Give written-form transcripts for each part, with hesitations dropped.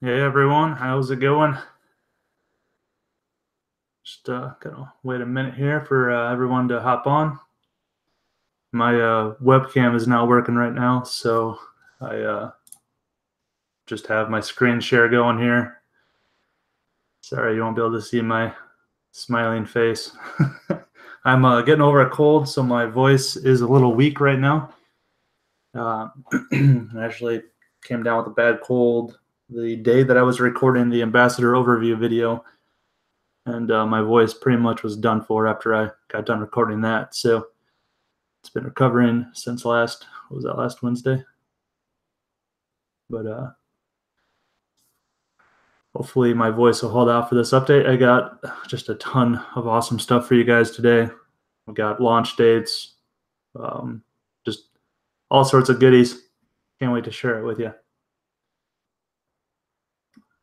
Hey everyone, how's it going? Just gonna wait a minute here for everyone to hop on. My webcam is not working right now, so I just have my screen share going here. Sorry, you won't be able to see my smiling face. I'm getting over a cold, so my voice is a little weak right now. I actually came down with a bad cold the day that I was recording the Ambassador overview video. And my voice pretty much was done for after I got done recording that. So it's been recovering since last Wednesday? But hopefully my voice will hold out for this update. I got just a ton of awesome stuff for you guys today. We got launch dates, just all sorts of goodies. Can't wait to share it with you.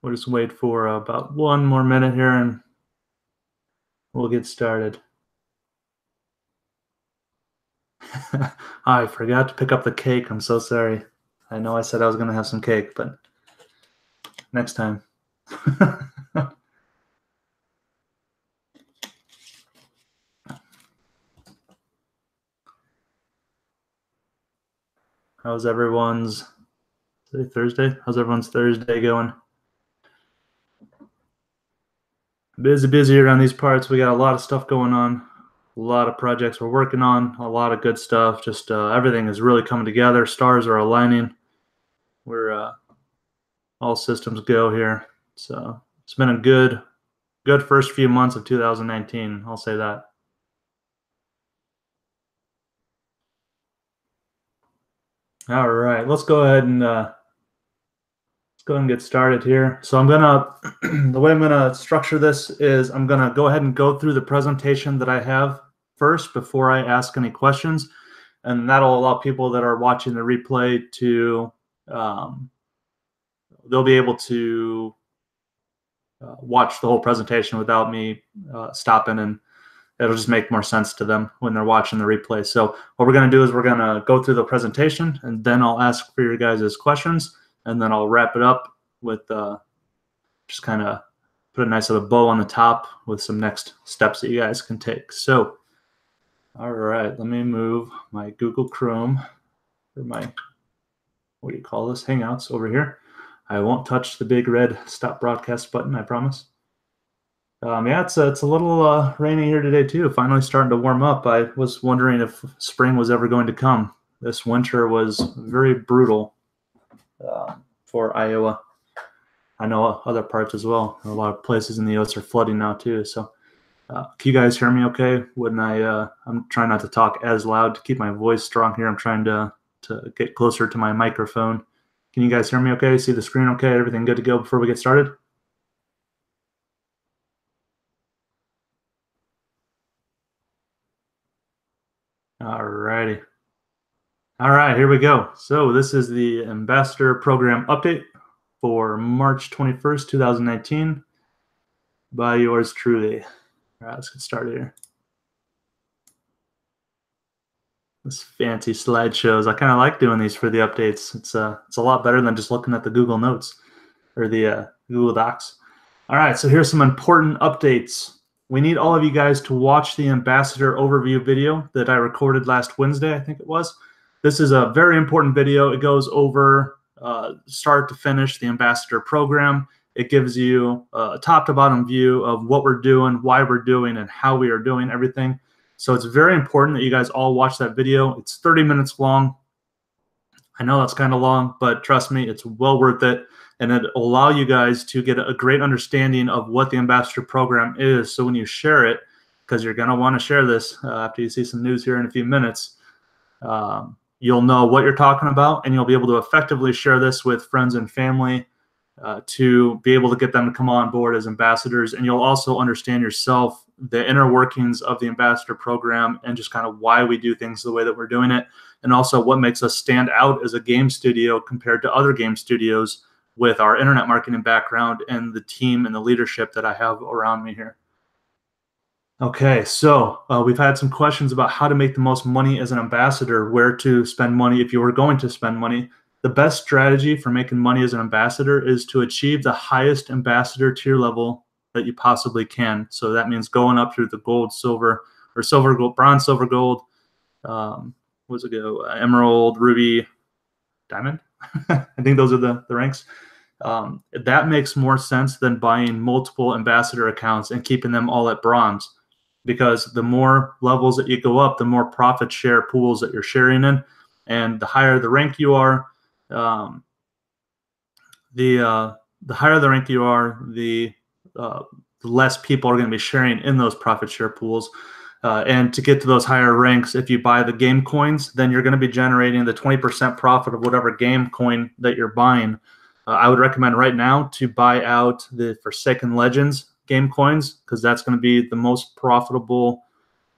We'll just wait for about one more minute here and we'll get started. I forgot to pick up the cake. I'm so sorry. I know I said I was going to have some cake, but next time. How's everyone's Thursday? How's everyone's Thursday going? Busy around these parts. We got a lot of stuff going on, a lot of projects we're working on, a lot of good stuff. Just everything is really coming together. Stars are aligning. We're all systems go here. So it's been a good first few months of 2019. I'll say that. All right, let's go ahead and get started here. So I'm gonna, the way I'm gonna structure this is I'm gonna go ahead and go through the presentation that I have first before I ask any questions, and that'll allow people that are watching the replay to, they'll be able to watch the whole presentation without me stopping, and it'll just make more sense to them when they're watching the replay. So what we're gonna do is we're gonna go through the presentation, and then I'll ask for your guys' questions, and then I'll wrap it up with just kind of put a nice little bow on the top with some next steps that you guys can take. So, all right, let me move my Google Chrome or my, what do you call this, Hangouts over here. I won't touch the big red stop broadcast button, I promise. Yeah, it's a little rainy here today too. Finally starting to warm up. I was wondering if spring was ever going to come. This winter was very brutal for Iowa. I know other parts as well. A lot of places in the U.S. are flooding now too. So can you guys hear me okay? When I'm trying not to talk as loud to keep my voice strong here. I'm trying to get closer to my microphone. Can you guys hear me okay? See the screen okay? Everything good to go before we get started? All righty. All right, here we go. So this is the Ambassador Program Update for March 21st, 2019 by yours truly. All right, let's get started here. This fancy slideshows. I kind of like doing these for the updates. It's a lot better than just looking at the Google Notes or the Google Docs. All right, so here's some important updates. We need all of you guys to watch the Ambassador overview video that I recorded last Wednesday, I think it was. This is a very important video. It goes over start to finish the Ambassador program. It gives you a top to bottom view of what we're doing, why we're doing, and how we are doing everything. So it's very important that you guys all watch that video. It's 30 minutes long. I know that's kind of long, but trust me, it's well worth it. And it'll allow you guys to get a great understanding of what the Ambassador program is. So when you share it, because you're going to want to share this after you see some news here in a few minutes, you'll know what you're talking about, and you'll be able to effectively share this with friends and family to be able to get them to come on board as ambassadors. And you'll also understand yourself the inner workings of the Ambassador program and just kind of why we do things the way that we're doing it, and also what makes us stand out as a game studio compared to other game studios with our internet marketing background and the team and the leadership that I have around me here. Okay, so we've had some questions about how to make the most money as an ambassador, where to spend money if you were going to spend money. the best strategy for making money as an ambassador is to achieve the highest ambassador tier level that you possibly can. So that means going up through the gold, silver, or silver, gold, bronze, silver, gold. What does it go? Emerald, ruby, diamond. I think those are the ranks. That makes more sense than buying multiple ambassador accounts and keeping them all at bronze, because the more levels that you go up, the more profit share pools that you're sharing in, and the higher the rank you are, the higher the rank you are, the less people are going to be sharing in those profit share pools. And to get to those higher ranks, if you buy the game coins, then you're going to be generating the 20% profit of whatever game coin that you're buying. I would recommend right now to buy out the Forsaken Legends game coins, because that's going to be the most profitable,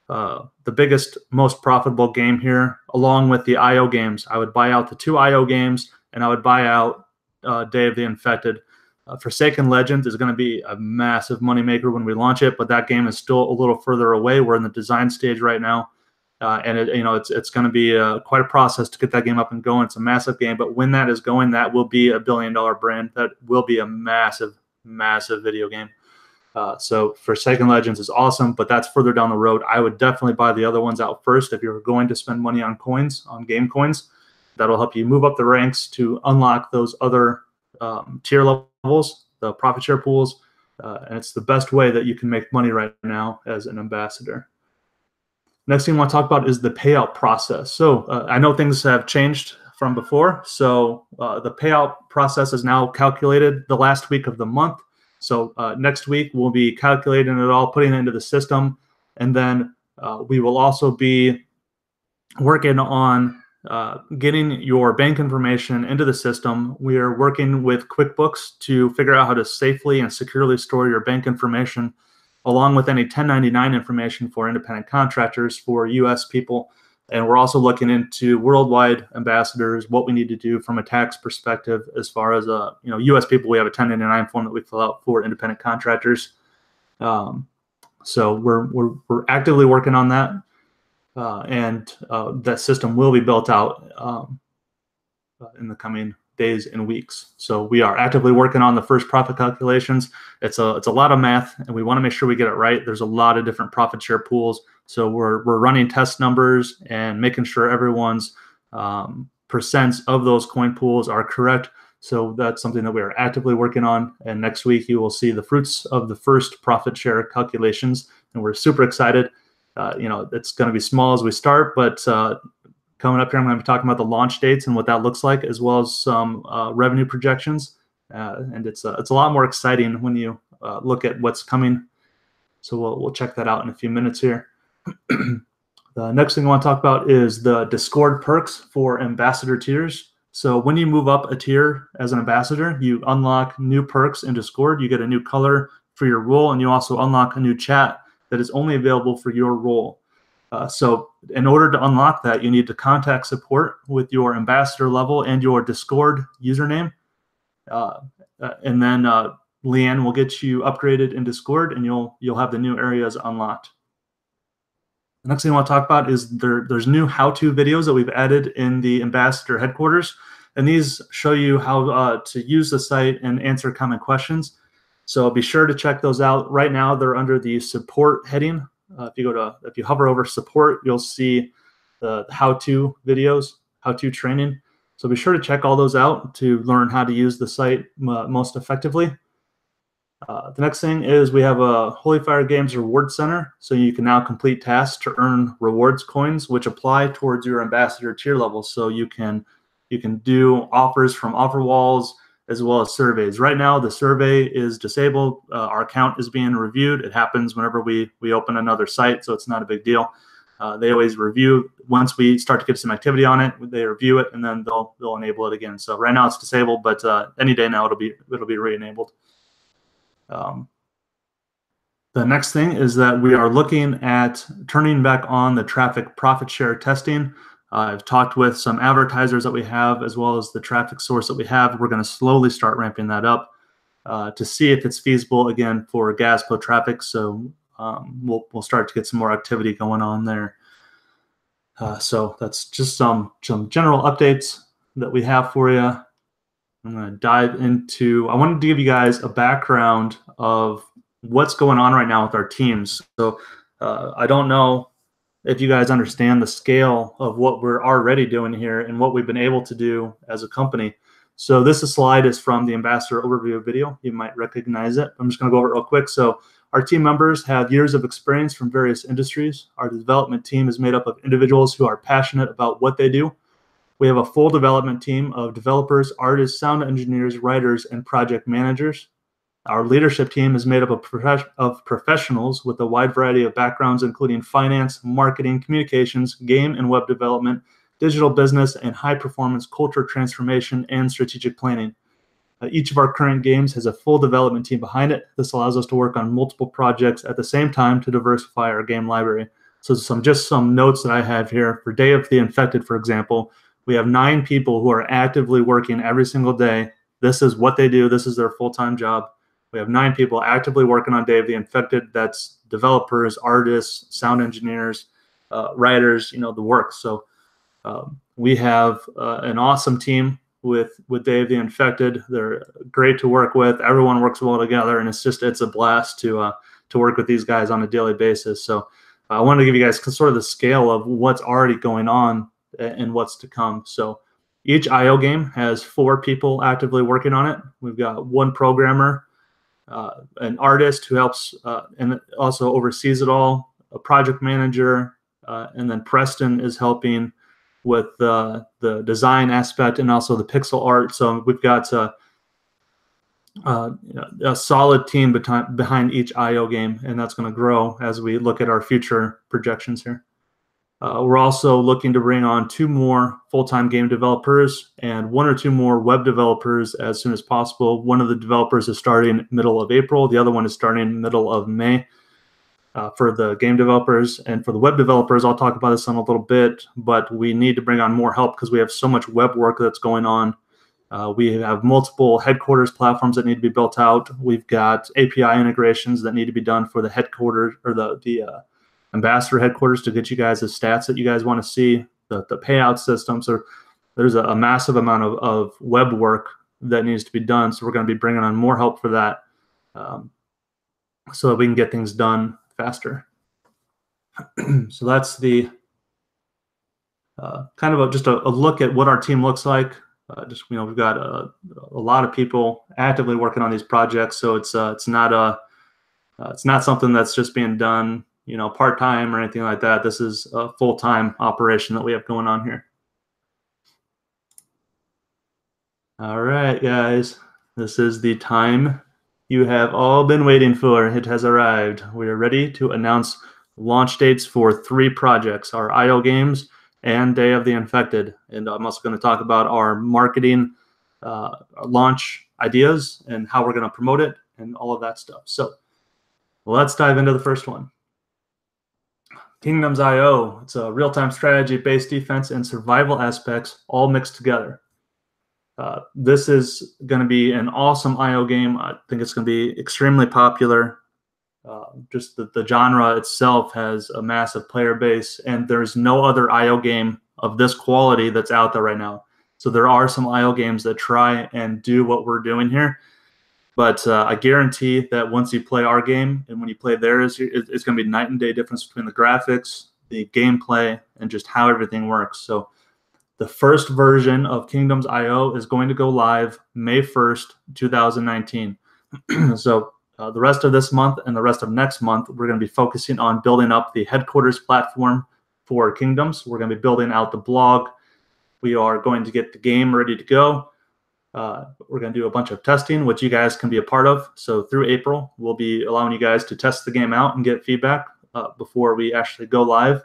the biggest, most profitable game here, along with the IO games. I would buy out the 2 IO games, and I would buy out Day of the Infected. Forsaken Legends is going to be a massive moneymaker when we launch it, but that game is still a little further away. We're in the design stage right now, and it's going to be quite a process to get that game up and going. It's a massive game, but when that is going, that will be $1 billion brand. That will be a massive, massive video game. So Forsaken Legends is awesome, but that's further down the road. I would definitely buy the other ones out first if you're going to spend money on coins, on game coins. That'll help you move up the ranks to unlock those other tier levels, the profit share pools, and it's the best way that you can make money right now as an ambassador. Next thing I want to talk about is the payout process. So I know things have changed from before. So the payout process is now calculated the last week of the month. So next week we'll be calculating it all, putting it into the system, and then we will also be working on getting your bank information into the system. We are working with QuickBooks to figure out how to safely and securely store your bank information, along with any 1099 information for independent contractors, for U.S. people. And we're also looking into worldwide ambassadors, what we need to do from a tax perspective as far as U.S. people. We have a 1099 form that we fill out for independent contractors. So we're actively working on that. And that system will be built out in the coming days and weeks. So we are actively working on the first profit calculations. It's a lot of math, and we want to make sure we get it right. There's a lot of different profit share pools, so we're running test numbers and making sure everyone's percents of those coin pools are correct. So that's something that we are actively working on. And next week you will see the fruits of the first profit share calculations, and we're super excited. It's going to be small as we start, but coming up here, I'm going to be talking about the launch dates and what that looks like, as well as some revenue projections. And it's a lot more exciting when you look at what's coming. So we'll check that out in a few minutes here. The next thing I want to talk about is the Discord perks for ambassador tiers. So when you move up a tier as an ambassador, you unlock new perks in Discord. You get a new color for your role, and you also unlock a new chat that is only available for your role. So in order to unlock that, you need to contact support with your ambassador level and your Discord username. And then Leanne will get you upgraded in Discord, and you'll have the new areas unlocked. The next thing I want to talk about is there's new how-to videos that we've added in the ambassador headquarters. And these show you how to use the site and answer common questions. So be sure to check those out. Right now, they're under the support heading. If you hover over support, you'll see the how-to videos, how-to training. So be sure to check all those out to learn how to use the site most effectively. The next thing is we have a Holy Fire Games Reward Center. So you can now complete tasks to earn rewards coins, which apply towards your ambassador tier level. So you can do offers from offer walls, as well as surveys. Right now, the survey is disabled. Our account is being reviewed. It happens whenever we open another site, so it's not a big deal. They always review. Once we start to get some activity on it, they review it, and then they'll enable it again. So right now it's disabled, but any day now it'll be re-enabled. The next thing is that we are looking at turning back on the traffic profit share testing. I've talked with some advertisers that we have, as well as the traffic source that we have. We're going to slowly start ramping that up to see if it's feasible again for Gaspo traffic. So we'll start to get some more activity going on there. So that's just some general updates. that we have for you. I'm going to dive into, I wanted to give you guys a background of what's going on right now with our teams. So I don't know if you guys understand the scale of what we're already doing here and what we've been able to do as a company. So this slide is from the Ambassador overview video. You might recognize it. I'm just going to go over it real quick. So our team members have years of experience from various industries. Our development team is made up of individuals who are passionate about what they do. We have a full development team of developers, artists, sound engineers, writers, and project managers. Our leadership team is made up of professionals with a wide variety of backgrounds, including finance, marketing, communications, game and web development, digital business, and high-performance culture transformation and strategic planning. Each of our current games has a full development team behind it. This allows us to work on multiple projects at the same time to diversify our game library. So just some notes that I have here. For Day of the Infected, for example, we have 9 people who are actively working every single day. This is what they do. This is their full-time job. We have 9 people actively working on Day of the Infected. That's developers, artists, sound engineers, writers, the work. So we have an awesome team with Day of the Infected. They're great to work with. Everyone works well together, and it's a blast to work with these guys on a daily basis. So I wanted to give you guys sort of the scale of what's already going on and what's to come. So each IO game has 4 people actively working on it. We've got 1 programmer, an artist who helps and also oversees it all, a project manager, and then Preston is helping with the design aspect and also the pixel art. So we've got a solid team behind each IO game, and that's going to grow as we look at our future projections here. We're also looking to bring on 2 more full-time game developers and 1 or 2 more web developers as soon as possible. One of the developers is starting middle of April. The other one is starting middle of May for the game developers. And for the web developers, I'll talk about this in a little bit, but we need to bring on more help because we have so much web work that's going on. We have multiple headquarters platforms that need to be built out. We've got API integrations that need to be done for the headquarters or the Ambassador headquarters to get you guys the stats that you guys want to see, the payout systems. So there's a massive amount of web work that needs to be done. So we're going to be bringing on more help for that so that we can get things done faster. So that's the kind of just a look at what our team looks like. We've got a lot of people actively working on these projects. So it's not something that's just being done part-time or anything like that. This is a full-time operation that we have going on here. All right, guys, this is the time you have all been waiting for. It has arrived. We are ready to announce launch dates for 3 projects, our IO games and Day of the Infected. And I'm also going to talk about our marketing launch ideas and how we're going to promote it and all of that stuff. So let's dive into the first one. Kingdoms IO. It's a real-time strategy-based defense and survival aspects all mixed together. This is going to be an awesome IO game. I think it's going to be extremely popular. Just the genre itself has a massive player base, and there's no other IO game of this quality that's out there right now. So there are some IO games that try and do what we're doing here. But I guarantee that once you play our game and when you play theirs, it's going to be night and day difference between the graphics, the gameplay, and just how everything works. So the first version of Kingdoms IO is going to go live May 1st, 2019. So the rest of this month and the rest of next month, we're going to be focusing on building up the headquarters platform for Kingdoms. We're going to be building out the blog. We are going to get the game ready to go. We're going to do a bunch of testing, which you guys can be a part of. So through April, we'll be allowing you guys to test the game out and get feedback before we actually go live.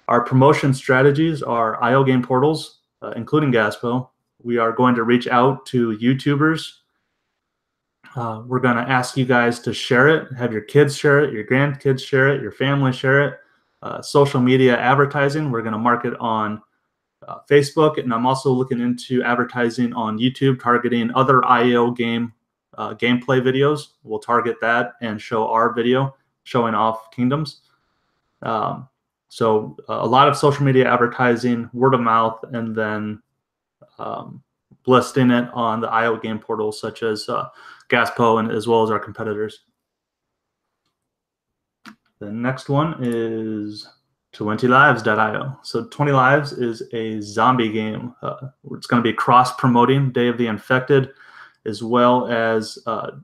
Our promotion strategies are IO game portals, including Gaspo. We are going to reach out to YouTubers. We're going to ask you guys to share it, have your kids share it, your grandkids share it, your family share it. Social media advertising, we're going to market on Facebook, and I'm also looking into advertising on YouTube, targeting other IO game gameplay videos. We'll target that and show our video showing off Kingdoms. So a lot of social media advertising, word of mouth, and then listing it on the IO game portals such as Gaspo and as well as our competitors. The next one is 20lives.io. So 20 Lives is a zombie game. It's going to be cross-promoting Day of the Infected, as well as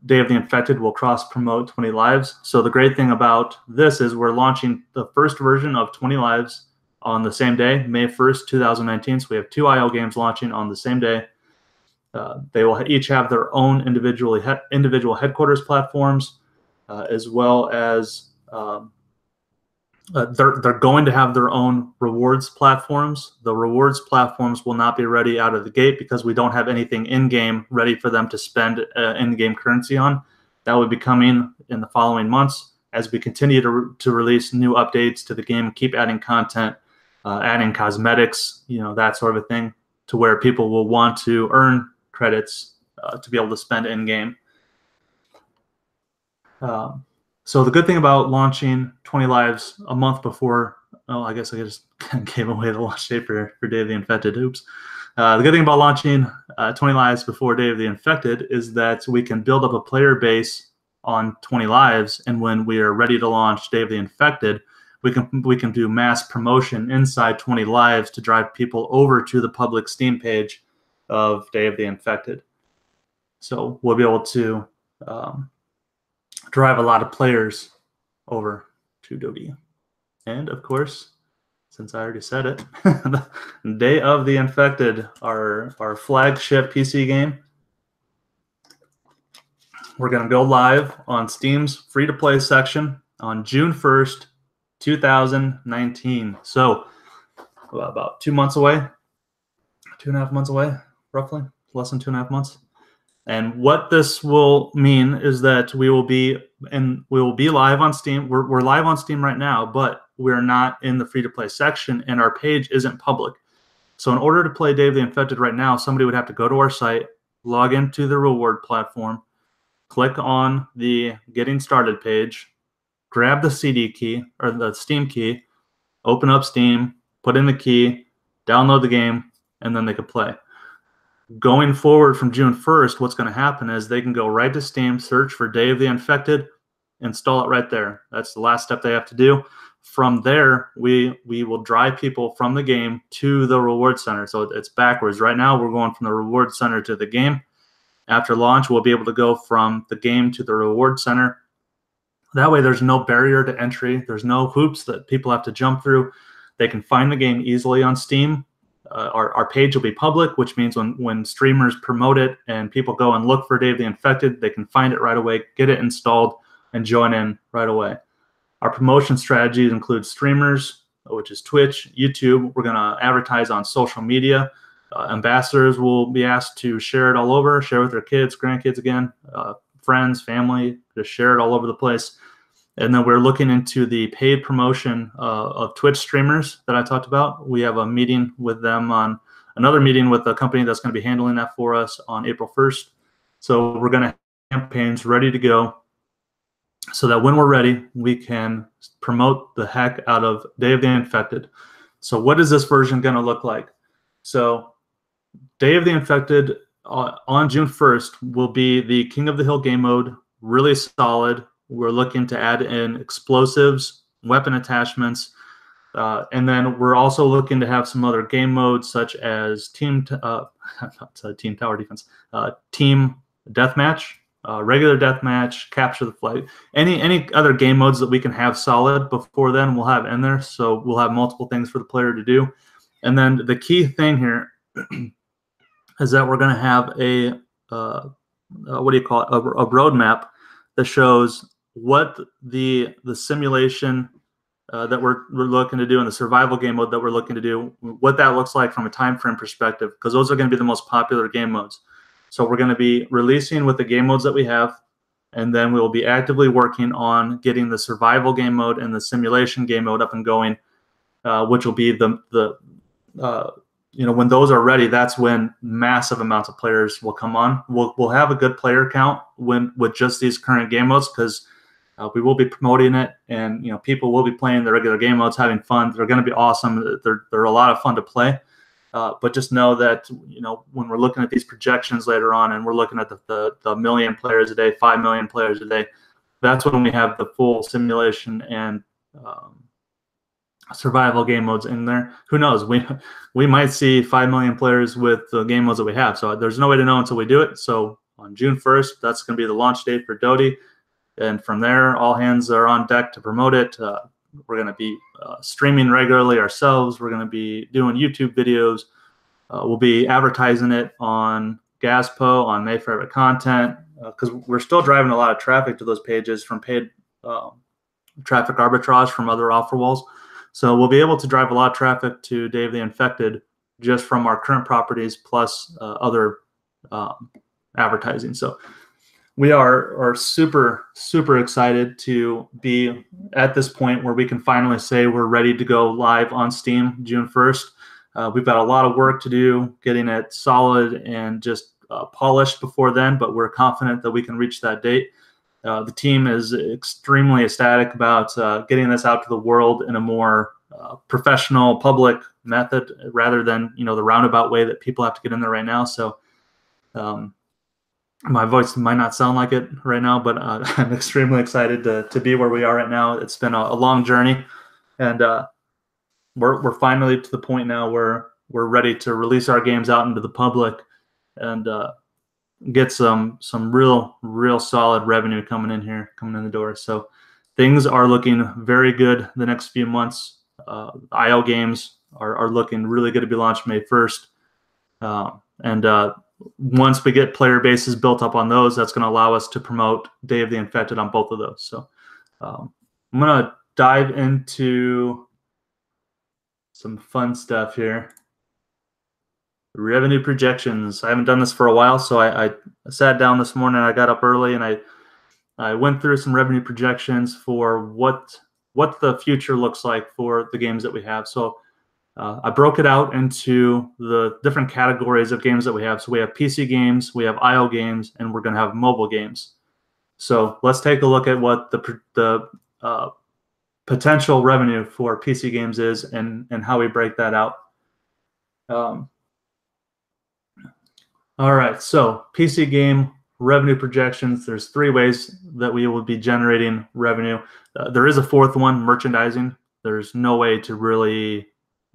Day of the Infected will cross-promote 20 Lives. So the great thing about this is we're launching the first version of 20 Lives on the same day, May 1st, 2019. So we have 2 IO games launching on the same day. They will each have their own individual headquarters platforms, as well as they're going to have their own rewards platforms. The rewards platforms will not be ready out of the gate because we don't have anything in-game ready for them to spend in-game currency on. That would be coming in the following months as we continue to release new updates to the game, keep adding content, adding cosmetics, that sort of a thing, to where people will want to earn credits to be able to spend in-game. So the good thing about launching 20 Lives a month before, I guess I just gave away the launch date for Day of the Infected. Oops. The good thing about launching 20 Lives before Day of the Infected is that we can build up a player base on 20 Lives, and when we are ready to launch Day of the Infected, we can do mass promotion inside 20 Lives to drive people over to the public Steam page of Day of the Infected. So we'll be able to drive a lot of players over to Dodie. And of course, since I already said it, Day of the Infected, our flagship PC game. We're going to go live on Steam's free-to-play section on June 1st, 2019. So about 2 months away, 2.5 months away, roughly, less than 2.5 months. And what this will mean is that we will be live on Steam. We're live on Steam right now, but we're not in the free-to-play section, and our page isn't public. So in order to play Day of the Infected right now, somebody would have to go to our site, log into the reward platform, click on the Getting Started page, grab the CD key or the Steam key, open up Steam, put in the key, download the game, and then they could play. Going forward from June 1st, what's going to happen is they can go right to Steam, search for Day of the Infected, install it right there. That's the last step they have to do. From there, we will drive people from the game to the reward center. So it's backwards. Right now, we're going from the reward center to the game. After launch, we'll be able to go from the game to the reward center. That way, there's no barrier to entry. There's no hoops that people have to jump through. They can find the game easily on Steam. Our page will be public, which means when streamers promote it and people go and look for Day of the Infected, they can find it right away, get it installed, and join in right away. Our promotion strategies include streamers, which is Twitch, YouTube. We're going to advertise on social media. Ambassadors will be asked to share it all over, share with their kids, grandkids again, friends, family, just share it all over the place. And then we're looking into the paid promotion of Twitch streamers that I talked about. We have a meeting with them on another meeting with a company that's going to be handling that for us on April 1st. So we're going to have campaigns ready to go so that when we're ready, we can promote the heck out of Day of the Infected. So what is this version going to look like? So Day of the Infected on June 1st will be the King of the Hill game mode, really solid. We're looking to add in explosives, weapon attachments, and then we're also looking to have some other game modes such as team tower defense, team deathmatch, regular deathmatch, capture the flag, any other game modes that we can have solid before then we'll have in there. So we'll have multiple things for the player to do. And then the key thing here is that we're going to have a what do you call it? A roadmap that shows what the simulation that we're looking to do in the survival game mode that we're looking to do, what that looks like from a time frame perspective, because those are going to be the most popular game modes. So we're going to be releasing with the game modes that we have, and then we will be actively working on getting the survival game mode and the simulation game mode up and going, which will be when those are ready, that's when massive amounts of players will come on. We'll have a good player count with just these current game modes because we will be promoting it, and people will be playing the regular game modes, having fun. They're going to be awesome. They're a lot of fun to play. But just know that, when we're looking at these projections later on, and we're looking at the million players a day, 5 million players a day, that's when we have the full simulation and survival game modes in there. Who knows? We might see 5 million players with the game modes that we have. So there's no way to know until we do it. So on June 1st, that's going to be the launch date for Doti. And from there, all hands are on deck to promote it. We're going to be streaming regularly ourselves. We're going to be doing YouTube videos. We'll be advertising it on Gaspo, on May Favorite Content, because we're still driving a lot of traffic to those pages from paid traffic arbitrage from other offer walls. So we'll be able to drive a lot of traffic to Dave the Infected just from our current properties plus other advertising. So we are super, super excited to be at this point where we can finally say we're ready to go live on Steam June 1st. We've got a lot of work to do getting it solid and just polished before then, but we're confident that we can reach that date. The team is extremely ecstatic about getting this out to the world in a more professional, public method rather than the roundabout way that people have to get in there right now. So my voice might not sound like it right now, but I'm extremely excited to be where we are right now. It's been a long journey, and we're finally to the point now where we're ready to release our games out into the public and get some real solid revenue coming in the door. So things are looking very good the next few months. IO games are looking really good to be launched May 1st. And once we get player bases built up on those, that's going to allow us to promote Dave the Infected on both of those. So I'm going to dive into some fun stuff here. Revenue projections. I haven't done this for a while, so I sat down this morning. I got up early and I went through some revenue projections for what the future looks like for the games that we have. So I broke it out into the different categories of games that we have. So we have PC games, we have IO games, and we're going to have mobile games. So let's take a look at what the potential revenue for PC games is and how we break that out. All right, so PC game revenue projections. There's 3 ways that we will be generating revenue. There is a 4th one, merchandising. There's no way to really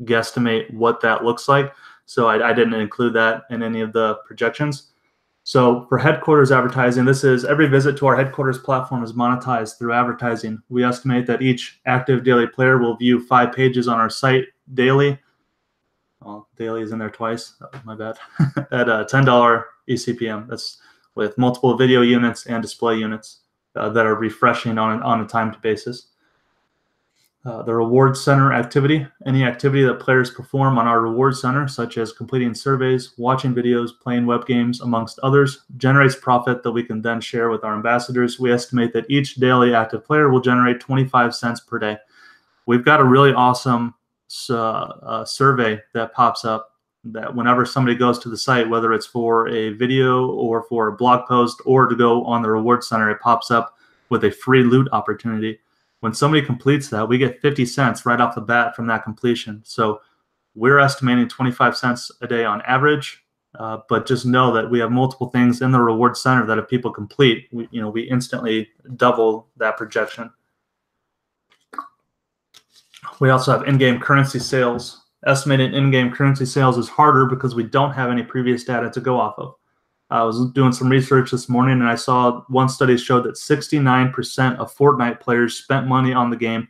guesstimate what that looks like, so I didn't include that in any of the projections. So for headquarters advertising, this is every visit to our headquarters platform is monetized through advertising. We estimate that each active daily player will view 5 pages on our site daily. Well, daily is in there twice. Oh, my bad. At $10 eCPM. That's with multiple video units and display units that are refreshing on a timed basis. The reward center activity. Any activity that players perform on our reward center, such as completing surveys, watching videos, playing web games, amongst others, generates profit that we can then share with our ambassadors. We estimate that each daily active player will generate 25 cents per day. We've got a really awesome survey that pops up that whenever somebody goes to the site, whether it's for a video or for a blog post or to go on the reward center, it pops up with a free loot opportunity. When somebody completes that, we get 50 cents right off the bat from that completion. So we're estimating 25 cents a day on average, but just know that we have multiple things in the reward center that if people complete, we instantly double that projection. We also have in-game currency sales. Estimating in-game currency sales is harder because we don't have any previous data to go off of. I was doing some research this morning, and I saw one study showed that 69% of Fortnite players spent money on the game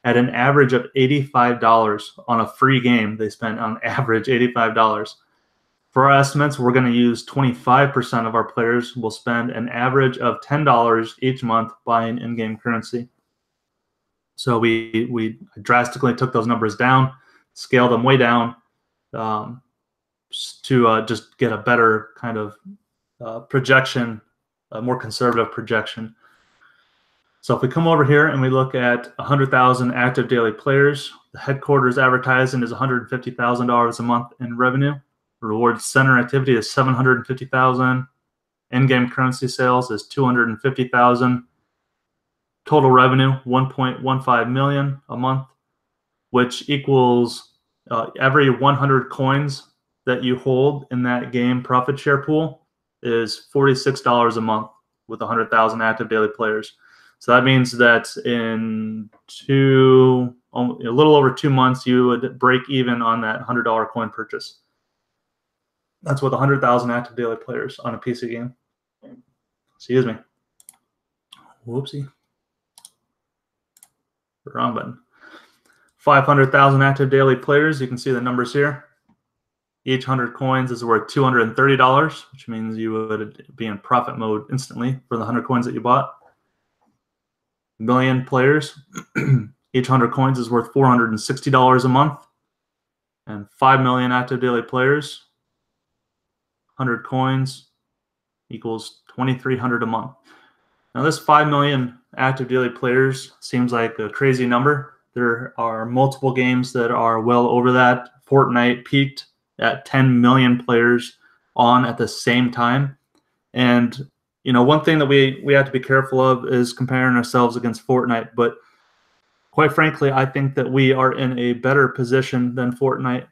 at an average of $85 on a free game. They spent on average $85. For our estimates, we're going to use 25% of our players will spend an average of $10 each month buying in-game currency. So we drastically took those numbers down, scaled them way down to just get a better kind of projection, a more conservative projection. So if we come over here and we look at 100,000 active daily players, the headquarters advertising is $150,000 a month in revenue. Reward center activity is $750,000. In-game currency sales is $250,000. Total revenue, $1.15 million a month, which equals every 100 coins that you hold in that game profit share pool is $46 a month with 100,000 active daily players. So that means that in a little over 2 months, you would break even on that $100 coin purchase. That's with 100,000 active daily players on a PC game. Excuse me. Whoopsie. Wrong button. 500,000 active daily players. You can see the numbers here. Each 100 coins is worth $230, which means you would be in profit mode instantly for the 100 coins that you bought. Million players. Each 100 coins is worth $460 a month. And 5 million active daily players. 100 coins equals $2,300 a month. Now, this 5 million active daily players seems like a crazy number. There are multiple games that are well over that. Fortnite peaked at 10 million players on at the same time. And, you know, one thing that we have to be careful of is comparing ourselves against Fortnite. But quite frankly, I think that we are in a better position than Fortnite.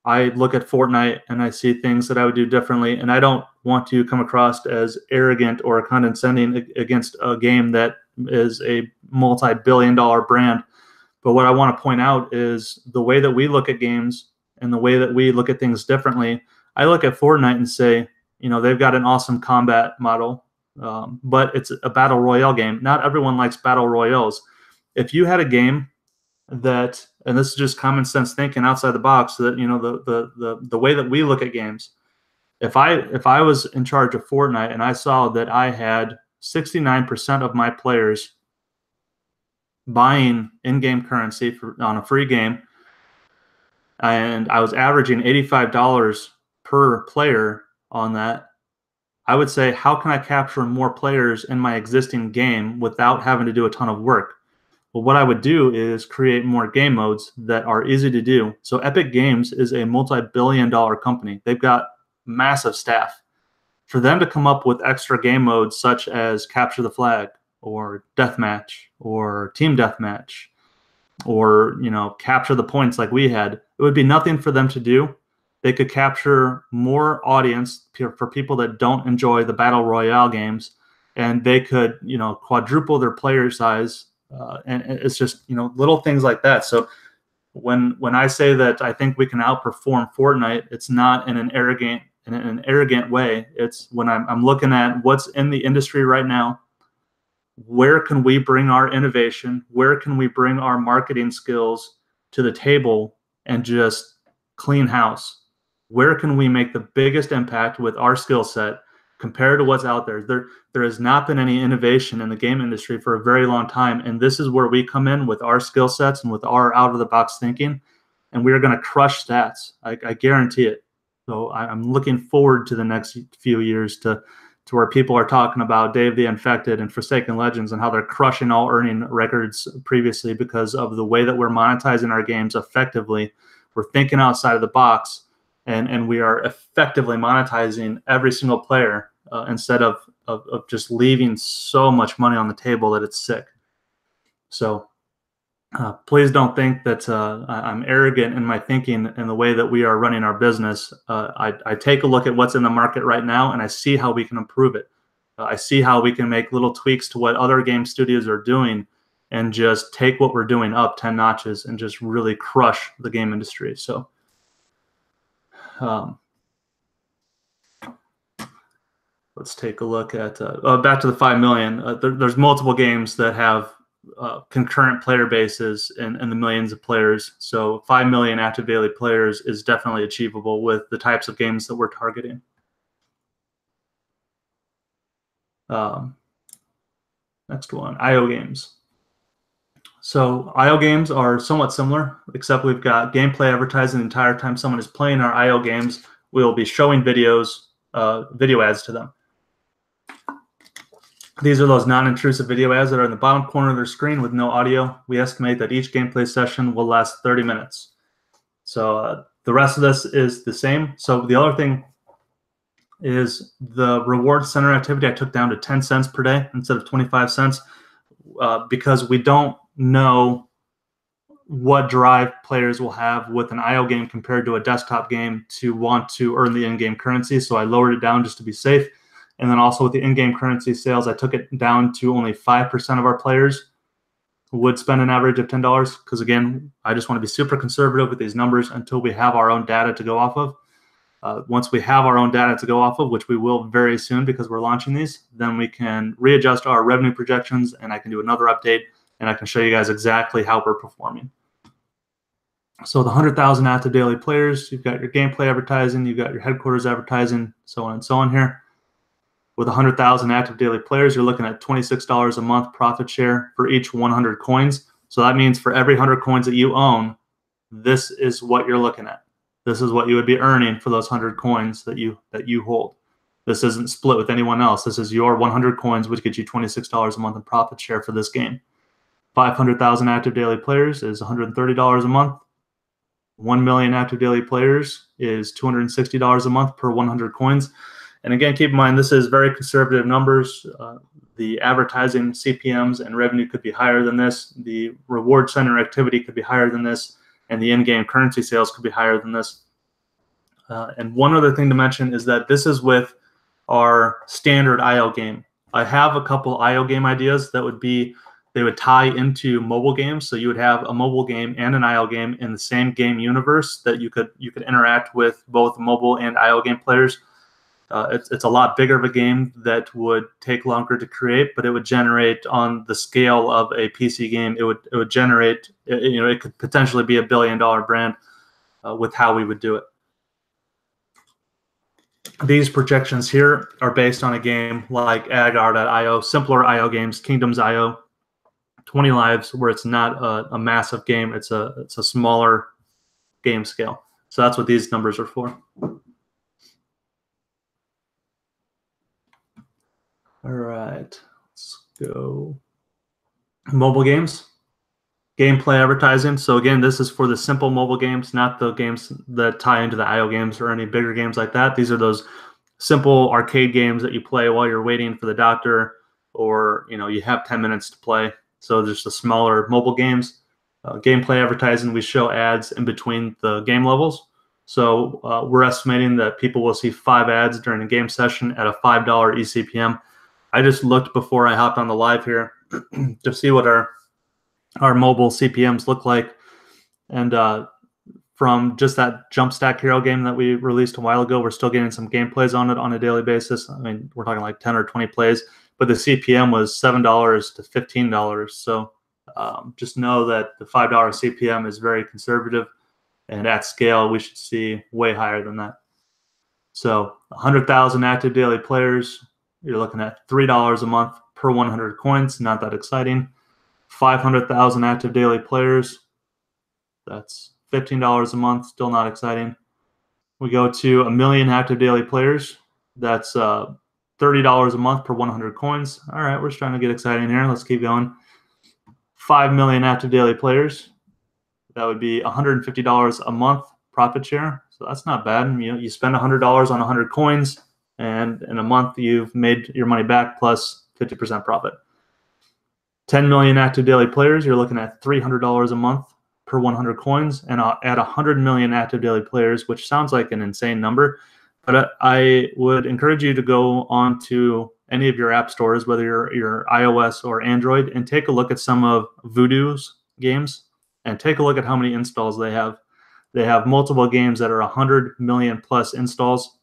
I look at Fortnite and I see things that I would do differently, and I don't want to come across as arrogant or condescending against a game that is a multi-billion-dollar brand. But what I want to point out is the way that we look at games and the way that we look at things differently. I look at Fortnite and say, you know, they've got an awesome combat model, but it's a battle royale game. Not everyone likes battle royales. If you had a game that, and this is just common sense thinking outside the box, that, you know, the way that we look at games, if I was in charge of Fortnite and I saw that I had 69% of my players buying in-game currency on a free game, and I was averaging $85 per player on that, I would say, how can I capture more players in my existing game without having to do a ton of work? Well, what I would do is create more game modes that are easy to do. So Epic Games is a multi-billion-dollar company. They've got massive staff. For them to come up with extra game modes such as Capture the Flag or Deathmatch or Team Deathmatch or, you know, Capture the Points like we had, it would be nothing for them to do. They could capture more audience for people that don't enjoy the Battle Royale games, and they could, you know, quadruple their player size. And it's just, you know, little things like that. So when I say that I think we can outperform Fortnite, it's not in an arrogant way. It's when I'm looking at what's in the industry right now. Where can we bring our innovation? Where can we bring our marketing skills to the table and just clean house? Where can we make the biggest impact with our skill set compared to what's out there? There has not been any innovation in the game industry for a very long time, and this is where we come in with our skill sets and with our out-of-the-box thinking, and we are going to crush stats. I guarantee it. So I'm looking forward to the next few years to where people are talking about Dave the Infected and Forsaken Legends and how they're crushing all earning records previously because of the way that we're monetizing our games effectively. We're thinking outside of the box, and we are effectively monetizing every single player instead of just leaving so much money on the table that it's sick. So please don't think that I'm arrogant in my thinking and the way that we are running our business. I take a look at what's in the market right now, and I see how we can improve it. I see how we can make little tweaks to what other game studios are doing and just take what we're doing up 10 notches and just really crush the game industry. So let's take a look at back to the 5 million. There's multiple games that have concurrent player bases and the millions of players. So 5 million active daily players is definitely achievable with the types of games that we're targeting. Next one, IO games. So IO games are somewhat similar, except we've got gameplay advertising the entire time someone is playing our IO games. We'll be showing videos, video ads to them. These are those non-intrusive video ads that are in the bottom corner of their screen with no audio. We estimate that each gameplay session will last 30 minutes. So the rest of this is the same. So the other thing is the reward center activity I took down to 10 cents per day instead of 25 cents because we don't know what drive players will have with an IO game compared to a desktop game to want to earn the in-game currency. So I lowered it down just to be safe. And then also with the in-game currency sales, I took it down to only 5% of our players would spend an average of $10. Because again, I just want to be super conservative with these numbers until we have our own data to go off of. Once we have our own data to go off of, which we will very soon because we're launching these, then we can readjust our revenue projections, and I can do another update, and I can show you guys exactly how we're performing. So the 100,000 active daily players, you've got your gameplay advertising, you've got your headquarters advertising, so on and so on here. With 100,000 active daily players, you're looking at $26 a month profit share for each 100 coins. So that means for every 100 coins that you own, this is what you're looking at. This is what you would be earning for those 100 coins that you hold. This isn't split with anyone else. This is your 100 coins, which gets you $26 a month in profit share for this game. 500,000 active daily players is $130 a month. 1 million active daily players is $260 a month per 100 coins. And again, keep in mind, this is very conservative numbers. The advertising CPMs and revenue could be higher than this. The reward center activity could be higher than this. And the in-game currency sales could be higher than this. And one other thing to mention is that this is with our standard IO game. I have a couple IO game ideas that they would tie into mobile games. So you would have a mobile game and an IO game in the same game universe that you could interact with both mobile and IO game players. It's a lot bigger of a game that would take longer to create, but it would generate on the scale of a PC game. It would generate, it could potentially be $1 billion brand with how we would do it. These projections here are based on a game like agar.io, simpler IO games, Kingdoms.io, 20 lives, where it's not a massive game. It's a smaller game scale. So that's what these numbers are for. All right, let's go. Mobile games, gameplay advertising. So again, this is for the simple mobile games, not the games that tie into the IO games or any bigger games like that. These are those simple arcade games that you play while you're waiting for the doctor, or you have 10 minutes to play. So just the smaller mobile games. Gameplay advertising, we show ads in between the game levels. So we're estimating that people will see 5 ads during a game session at a $5 eCPM. I just looked before I hopped on the live here to see what our mobile CPMs look like. And from just that Jump Stack Hero game that we released a while ago, we're still getting some gameplays on it on a daily basis. I mean, we're talking like 10 or 20 plays, but the CPM was $7 to $15. So just know that the $5 CPM is very conservative, and at scale, we should see way higher than that. So 100,000 active daily players, you're looking at $3 a month per 100 coins. Not that exciting. 500,000 active daily players, that's $15 a month. Still not exciting. We go to 1 million active daily players. That's $30 a month per 100 coins. All right, we're just trying to get exciting here. Let's keep going. 5 million active daily players. That would be $150 a month profit share. So that's not bad. You spend $100 on 100 coins, and in a month you've made your money back plus 50% profit. 10 million active daily players, you're looking at $300 a month per 100 coins. And at 100 million active daily players, which sounds like an insane number, but I would encourage you to go on to any of your app stores, whether you're iOS or Android, and take a look at some of Voodoo's games and take a look at how many installs they have. They have multiple games that are 100 million plus installs.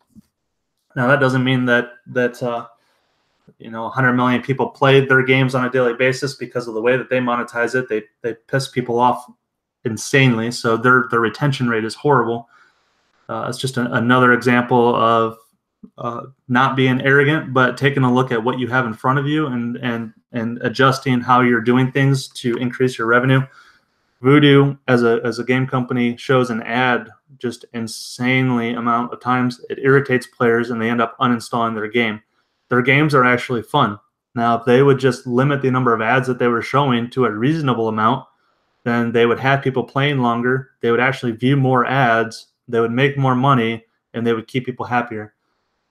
Now, that doesn't mean that 100 million people played their games on a daily basis, because of the way that they monetize it. They piss people off insanely, so their retention rate is horrible. It's just another example of not being arrogant, but taking a look at what you have in front of you and adjusting how you're doing things to increase your revenue. Voodoo, as a game company, shows an ad just insanely amount of times. It irritates players, and they end up uninstalling their game. Their games are actually fun. Now, if they would just limit the number of ads that they were showing to a reasonable amount, then they would have people playing longer. They would actually view more ads. They would make more money, and they would keep people happier.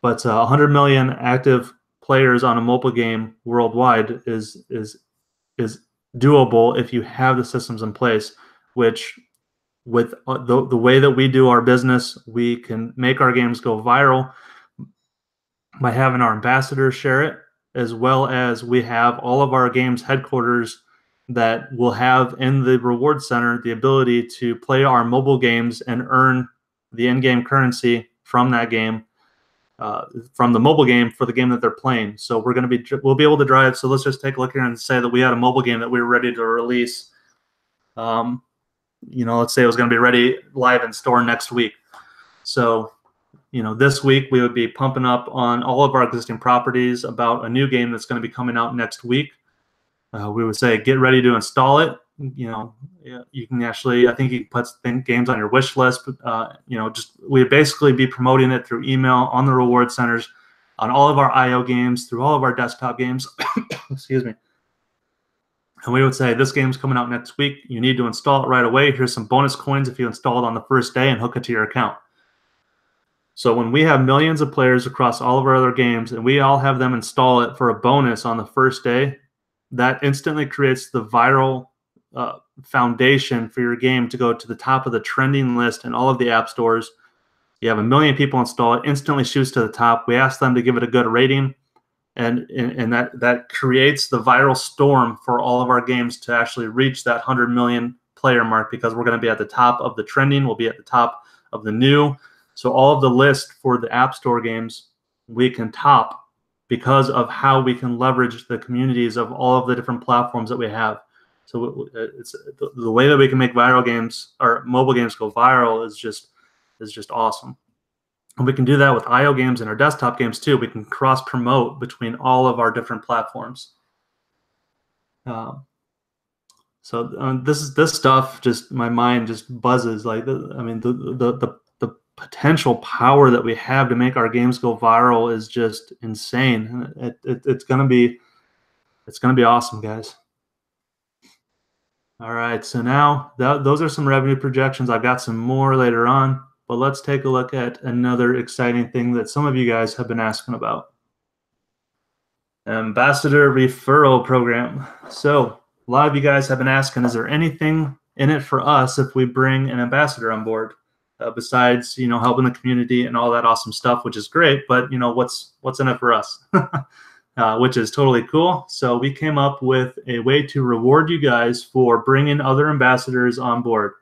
But 100 million active players on a mobile game worldwide is doable if you have the systems in place. which with the way that we do our business, we can make our games go viral by having our ambassadors share it, as well as we have all of our games headquarters that will have in the reward center the ability to play our mobile games and earn the in-game currency from that game, from the mobile game for the game that they're playing. So we'll be able to drive. So let's just take a look here and say that we had a mobile game that we were ready to release. Let's say it was going to be ready live in store next week. So, this week we would be pumping up on all of our existing properties about a new game that's going to be coming out next week. We would say, get ready to install it. You can actually, I think you can put games on your wish list. But, we'd basically be promoting it through email on the reward centers, on all of our IO games, through all of our desktop games. Excuse me. And we would say, this game's coming out next week. You need to install it right away. Here's some bonus coins if you install it on the first day and hook it to your account. So when we have millions of players across all of our other games and we all have them install it for a bonus on the first day, that instantly creates the viral foundation for your game to go to the top of the trending list in all of the app stores. You have 1 million people install it, instantly shoots to the top. We ask them to give it a good rating. And that creates the viral storm for all of our games to actually reach that 100 million player mark, because we're going to be at the top of the trending. We'll be at the top of the new. So all of the list for the App Store games we can top because of how we can leverage the communities of all of the different platforms that we have. So it's the way that we can make viral games or mobile games go viral is just awesome. And we can do that with IO games and our desktop games too. We can cross promote between all of our different platforms. This stuff, just my mind just buzzes. Like, the potential power that we have to make our games go viral is just insane. It's gonna be awesome, guys. All right, so now those are some revenue projections. I've got some more later on. But let's take a look at another exciting thing that some of you guys have been asking about. Ambassador referral program. So a lot of you guys have been asking, is there anything in it for us if we bring an ambassador on board? Besides, helping the community and all that awesome stuff, which is great, but what's in it for us? Which is totally cool. So we came up with a way to reward you guys for bringing other ambassadors on board.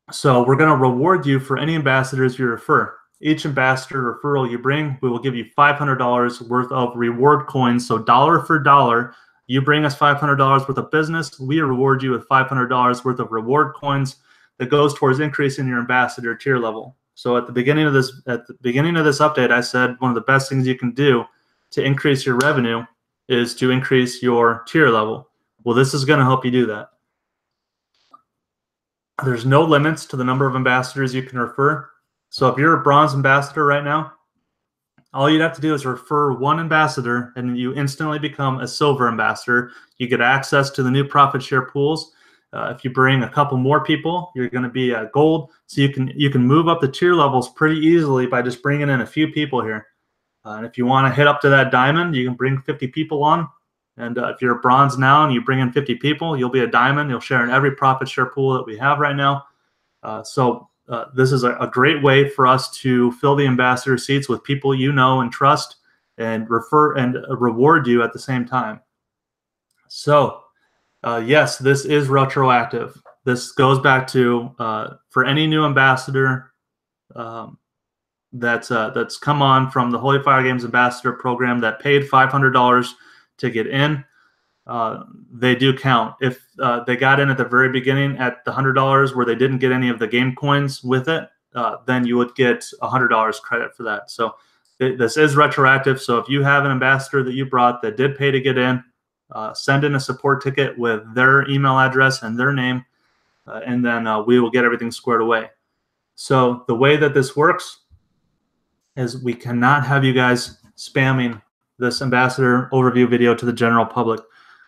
So we're going to reward you for any ambassadors you refer. Each ambassador referral you bring, we will give you $500 worth of reward coins. So dollar for dollar, you bring us $500 worth of business, we reward you with $500 worth of reward coins that goes towards increasing your ambassador tier level. So at the beginning of this update, I said one of the best things you can do to increase your revenue is to increase your tier level. Well, this is going to help you do that. There's no limits to the number of ambassadors you can refer. So if you're a bronze ambassador right now, all you'd have to do is refer one ambassador and you instantly become a silver ambassador. You get access to the new profit share pools. If you bring a couple more people, you're going to be gold. So you can move up the tier levels pretty easily by just bringing in a few people here. And if you want to hit up to that diamond, you can bring 50 people on. And if you're a bronze now and you bring in 50 people, you'll be a diamond. You'll share in every profit share pool that we have right now. This is a great way for us to fill the ambassador seats with people you know and trust, and refer and reward you at the same time. So yes, this is retroactive. This goes back to for any new ambassador that's come on from the Holy Fire Games Ambassador Program that paid $500 to get in. They do count. If they got in at the very beginning at the $100 where they didn't get any of the game coins with it, then you would get $100 credit for that. So this is retroactive. So if you have an ambassador that you brought that did pay to get in, send in a support ticket with their email address and their name, and then we will get everything squared away. So the way that this works is we cannot have you guys spamming this ambassador overview video to the general public.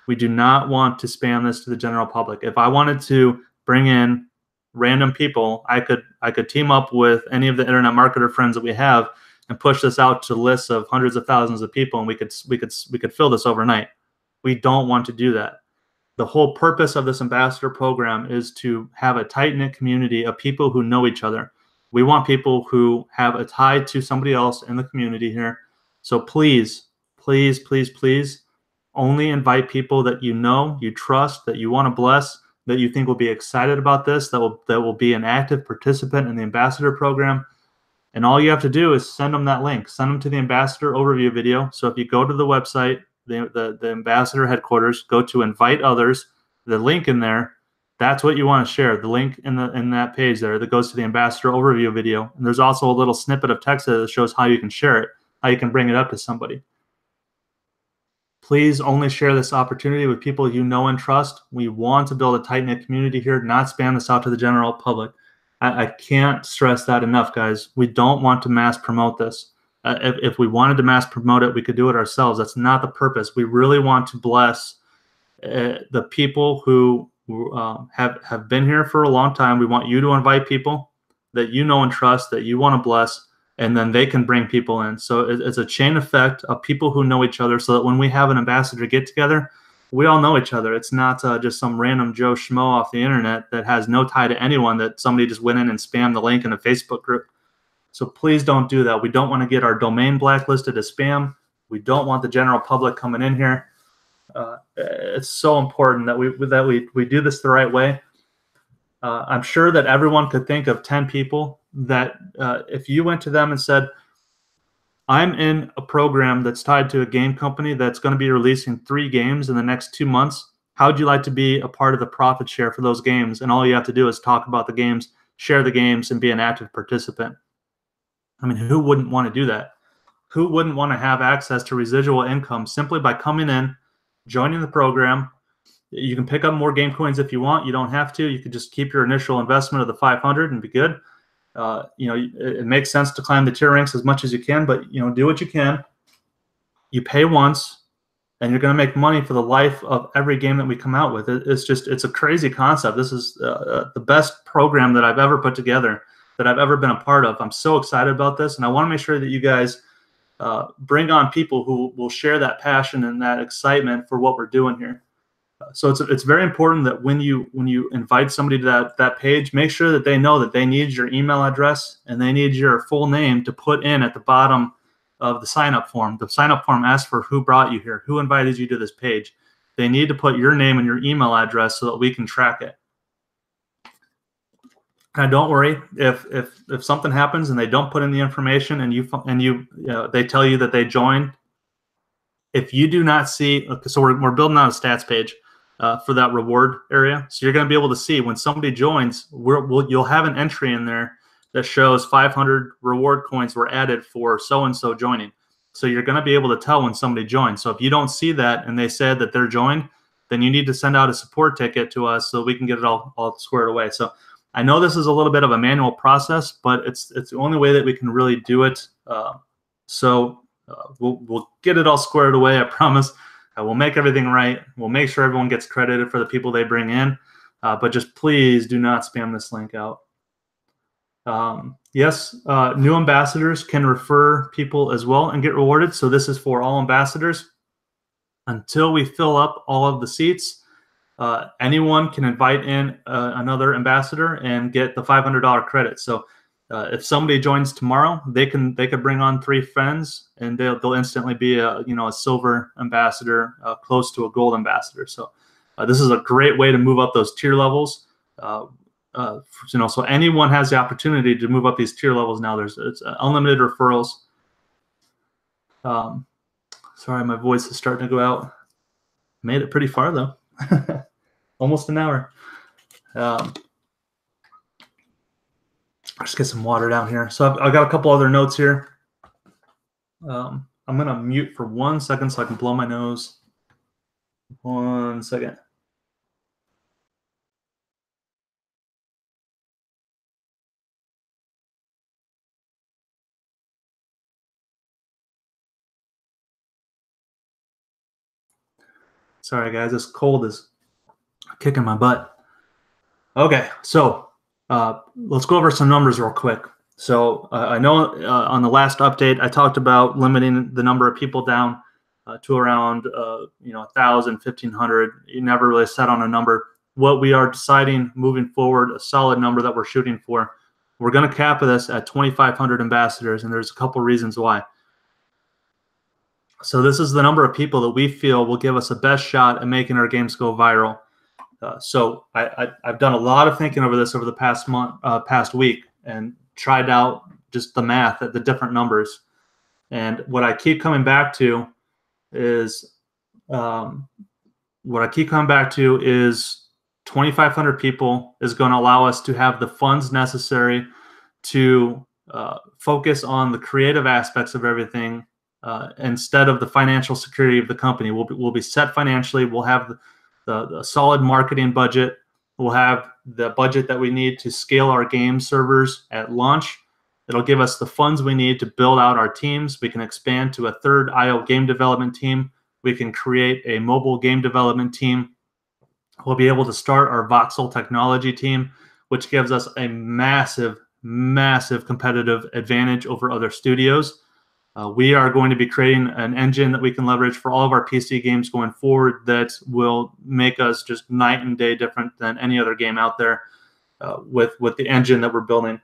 We do not want to spam this to the general public. If I wanted to bring in random people, I could team up with any of the internet marketer friends that we have and push this out to lists of hundreds of thousands of people, and we could fill this overnight. We don't want to do that. The whole purpose of this ambassador program is to have a tight-knit community of people who know each other. We want people who have a tie to somebody else in the community here. So please, please, please, please, only invite people that you know, you trust, that you want to bless, that you think will be excited about this, that will be an active participant in the ambassador program. And all you have to do is send them that link. Send them to the ambassador overview video. So if you go to the website, the ambassador headquarters, go to invite others, the link in there, that's what you want to share. The link in that page there that goes to the ambassador overview video. And there's also a little snippet of text that shows how you can share it, how you can bring it up to somebody. Please only share this opportunity with people you know and trust. We want to build a tight-knit community here, not spam this out to the general public. I can't stress that enough, guys. We don't want to mass promote this. If we wanted to mass promote it, we could do it ourselves. That's not the purpose. We really want to bless the people who have been here for a long time. We want you to invite people that you know and trust, that you want to bless, and then they can bring people in. So it's a chain effect of people who know each other, so that when we have an ambassador get together, we all know each other. It's not just some random Joe Schmo off the internet that has no tie to anyone, that somebody just went in and spammed the link in a Facebook group. So please don't do that. We don't want to get our domain blacklisted as spam. We don't want the general public coming in here. It's so important that we do this the right way. I'm sure that everyone could think of 10 people that if you went to them and said, I'm in a program that's tied to a game company that's going to be releasing 3 games in the next 2 months. How would you like to be a part of the profit share for those games? And all you have to do is talk about the games, share the games, and be an active participant. I mean, who wouldn't want to do that? Who wouldn't want to have access to residual income simply by coming in, joining the program? You can pick up more game coins if you want. You don't have to. You could just keep your initial investment of the 500 and be good. It makes sense to climb the tier ranks as much as you can, but do what you can. You pay once, and you're going to make money for the life of every game that we come out with. It's a crazy concept. This is the best program that I've ever put together, that I've ever been a part of. I'm so excited about this, and I want to make sure that you guys bring on people who will share that passion and that excitement for what we're doing here. So it's very important that when you invite somebody to that page, make sure that they know that they need your email address and they need your full name to put in at the bottom of the sign-up form. The sign-up form asks for who brought you here, who invited you to this page. They need to put your name and your email address so that we can track it. And don't worry if something happens and they don't put in the information and they tell you that they joined. If you do not see, so we're building out a stats page for that reward area. So you're going to be able to see when somebody joins, you'll have an entry in there that shows 500 reward coins were added for so-and-so joining. So you're going to be able to tell when somebody joins. So if you don't see that and they said that they're joined, then you need to send out a support ticket to us so we can get it all squared away. So I know this is a little bit of a manual process, but it's the only way that we can really do it. We'll get it all squared away, I promise. We'll make everything right. We'll make sure everyone gets credited for the people they bring in. But just please do not spam this link out. Yes, new ambassadors can refer people as well and get rewarded. So this is for all ambassadors. Until we fill up all of the seats, anyone can invite in another ambassador and get the $500 credit. So if somebody joins tomorrow, they could bring on 3 friends, and they'll instantly be a silver ambassador, close to a gold ambassador. So this is a great way to move up those tier levels. So anyone has the opportunity to move up these tier levels now. It's unlimited referrals. Sorry, my voice is starting to go out. Made it pretty far though, almost an hour. Just get some water down here. So I've got a couple other notes here. I'm going to mute for 1 second so I can blow my nose. 1 second. Sorry, guys. This cold is kicking my butt. Okay, so let's go over some numbers real quick. So I know on the last update, I talked about limiting the number of people down to around 1,000, 1,500. You never really set on a number. What we are deciding moving forward, a solid number that we're shooting for, we're going to cap this at 2,500 ambassadors, and there's a couple reasons why. So this is the number of people that we feel will give us the best shot at making our games go viral. So I've done a lot of thinking over this over the past week, and tried out just the math at the different numbers. And what I keep coming back to is 2,500 people is going to allow us to have the funds necessary to focus on the creative aspects of everything instead of the financial security of the company. We'll be set financially. We'll have the solid marketing budget. We'll have the budget that we need to scale our game servers at launch. It'll give us the funds we need to build out our teams. We can expand to a third IO game development team. We can create a mobile game development team. We'll be able to start our voxel technology team, which gives us a massive, massive competitive advantage over other studios. We are going to be creating an engine that we can leverage for all of our PC games going forward that will make us just night and day different than any other game out there with the engine that we're building.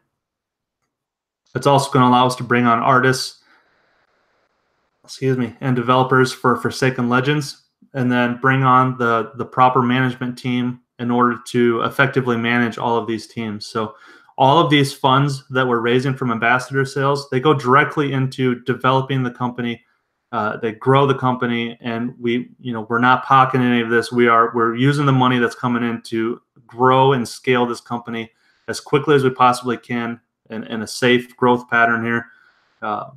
It's also going to allow us to bring on artists, and developers for Forsaken Legends, and then bring on the proper management team in order to effectively manage all of these teams. So all of these funds that we're raising from ambassador sales, they go directly into developing the company. They grow the company, and we're not pocketing any of this. We're using the money that's coming in to grow and scale this company as quickly as we possibly can in a safe growth pattern here,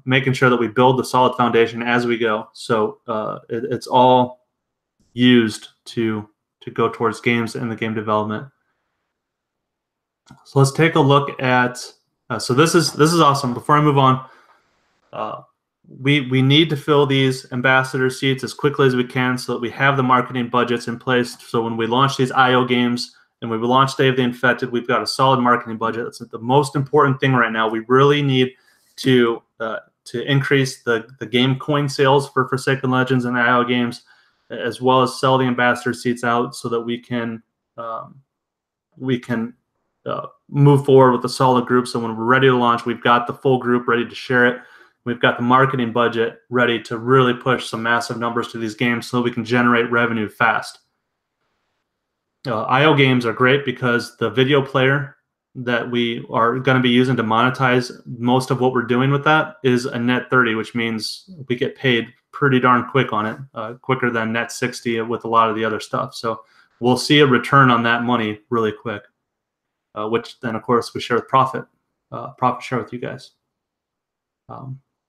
making sure that we build the solid foundation as we go. So it's all used to go towards games and the game development. So let's take a look at. So this is awesome. Before I move on, we need to fill these ambassador seats as quickly as we can so that we have the marketing budgets in place. So when we launch these IO games and when we launch Day of the Infected, we've got a solid marketing budget. That's the most important thing right now. We really need to increase the game coin sales for Forsaken Legends and the IO games, as well as sell the ambassador seats out so that we can move forward with a solid group. So when we're ready to launch, we've got the full group ready to share it. We've got the marketing budget ready to really push some massive numbers to these games so we can generate revenue fast. IO games are great because the video player that we are going to be using to monetize most of what we're doing with that is a net 30, which means we get paid pretty darn quick on it, quicker than net 60 with a lot of the other stuff. So we'll see a return on that money really quick, which then, of course, we share with profit share with you guys.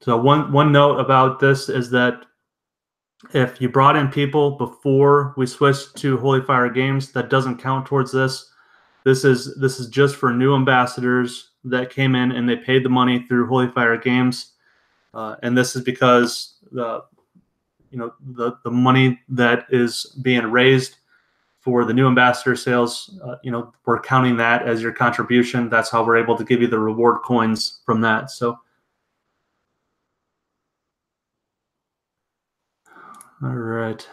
So one note about this is that if you brought in people before we switched to Holy Fire Games, that doesn't count towards this. This is just for new ambassadors that came in and they paid the money through Holy Fire Games, and this is because the money that is being raised for the new ambassador sales, we're counting that as your contribution. That's how we're able to give you the reward coins from that. So, all right.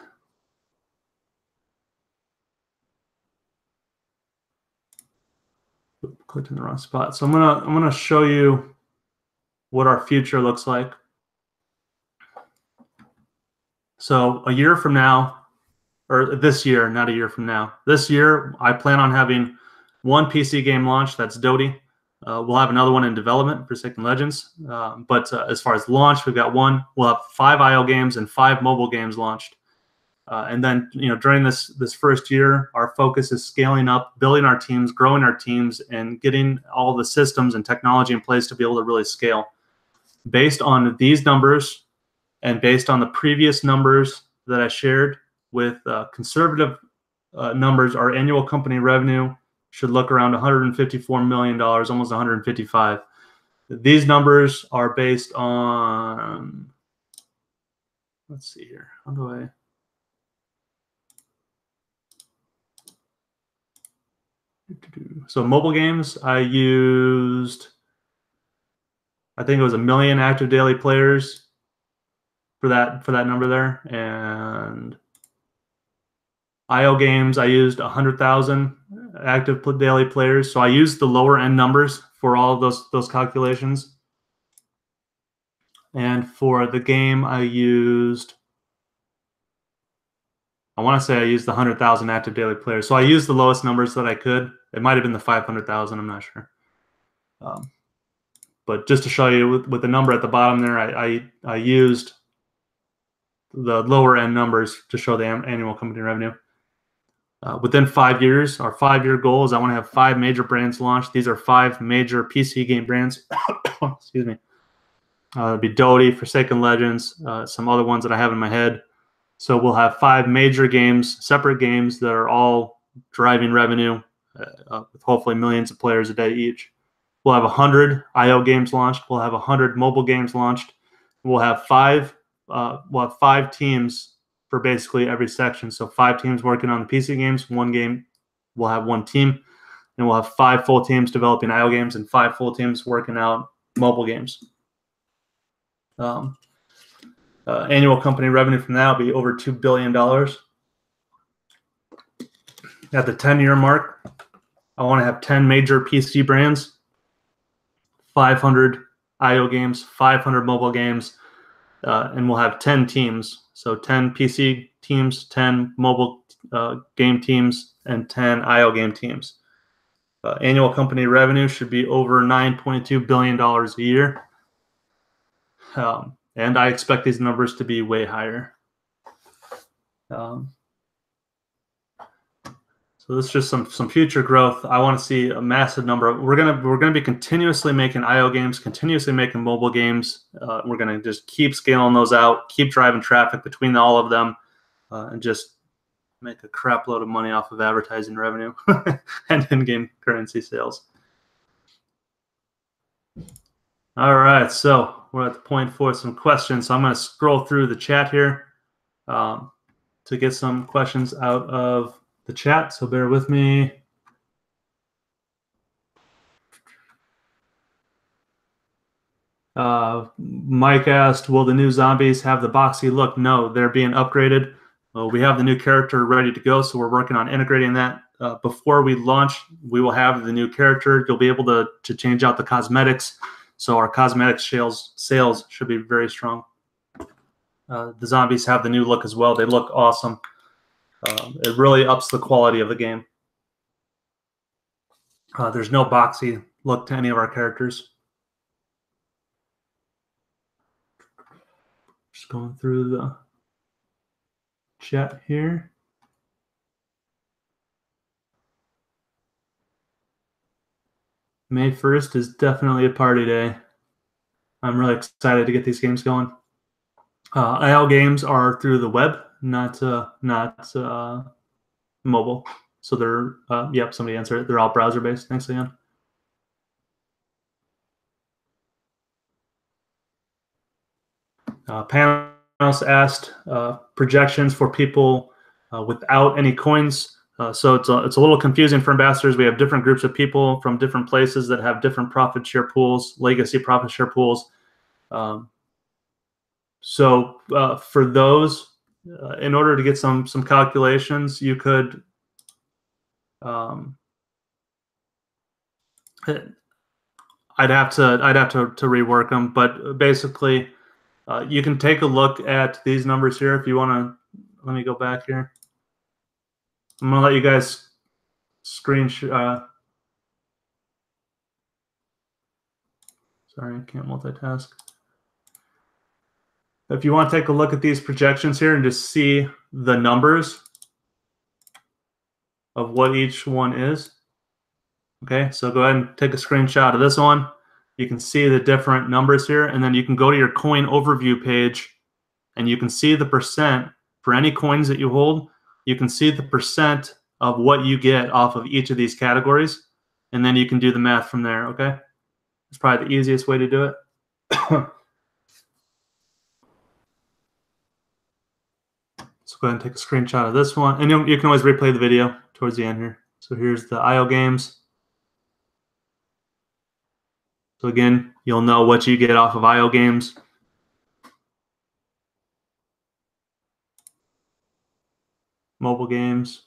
Clicked in the wrong spot. So I'm gonna show you what our future looks like. So a year from now, or this year, not a year from now. This year, I plan on having one PC game launch. That's Doty. We'll have another one in development for Forsaken Legends. But as far as launch, we've got one. We'll have 5 IO games and 5 mobile games launched. And then, during this first year, our focus is scaling up, building our teams, growing our teams, and getting all the systems and technology in place to be able to really scale. Based on these numbers and based on the previous numbers that I shared with conservative numbers, our annual company revenue should look around $154 million, almost 155. These numbers are based on, let's see here, how do I? So mobile games, I think it was 1 million active daily players. for that number there. And IO games, I used 100,000 active daily players. So I used the lower end numbers for all of those calculations. And for the game, I want to say I used the 100,000 active daily players. So I used the lowest numbers that I could. It might have been the 500,000. I'm not sure. But just to show you with the number at the bottom there, I used the lower end numbers to show the annual company revenue. Within 5 years, our 5-year goal is I want to have 5 major brands launched. These are 5 major PC game brands. Excuse me. It'd be Dota, Forsaken Legends, some other ones that I have in my head. So we'll have 5 major games, separate games that are all driving revenue, with hopefully millions of players a day each. We'll have 100 IO games launched. We'll have 100 mobile games launched. We'll have 5 teams for basically every section. So 5 teams working on the PC games. 1 game, we'll have 1 team, and we'll have 5 full teams developing IO games and 5 full teams working out mobile games. Annual company revenue from that will be over $2 billion. At the 10-year mark, I want to have 10 major PC brands, 500 IO games, 500 mobile games, and we'll have 10 teams. So 10 PC teams, 10 mobile game teams, and 10 IO game teams. Annual company revenue should be over $9.2 billion a year. And I expect these numbers to be way higher. So this is just some future growth. I want to see a massive number. We're gonna be continuously making IO games, continuously making mobile games. We're gonna just keep scaling those out, keep driving traffic between all of them, and just make a crap load of money off of advertising revenue and in-game currency sales. All right, so we're at the point for some questions. So I'm going to scroll through the chat here to get some questions out of the chat. So bear with me. Mike asked, will the new zombies have the boxy look? No, they're being upgraded. We have the new character ready to go, so we're working on integrating that. Before we launch, we will have the new character. You'll be able to change out the cosmetics. So our cosmetic sales should be very strong. The zombies have the new look as well. They look awesome. It really ups the quality of the game. There's no boxy look to any of our characters. Just going through the chat here. May 1st is definitely a party day. I'm really excited to get these games going. IL games are through the web, not mobile. So they're, yep, somebody answered it. They're all browser-based. Thanks, Leon. Panos asked projections for people without any coins. So it's a little confusing for ambassadors. We have different groups of people from different places that have different profit share pools, legacy profit share pools. So for those, in order to get some calculations, you could I'd have to rework them, but basically you can take a look at these numbers here if you want to. Let me go back here. I'm going to let you guys screenshot. Sorry, I can't multitask. If you want to take a look at these projections here and just see the numbers of what each one is. Okay, so go ahead and take a screenshot of this one. You can see the different numbers here, and then you can go to your coin overview page, and you can see the percent for any coins that you hold. You can see the percent of what you get off of each of these categories, and then you can do the math from there, okay? It's probably the easiest way to do it. So go ahead and take a screenshot of this one, and you can always replay the video towards the end here. So here's the IO games. So again, you'll know what you get off of IO games. mobile games.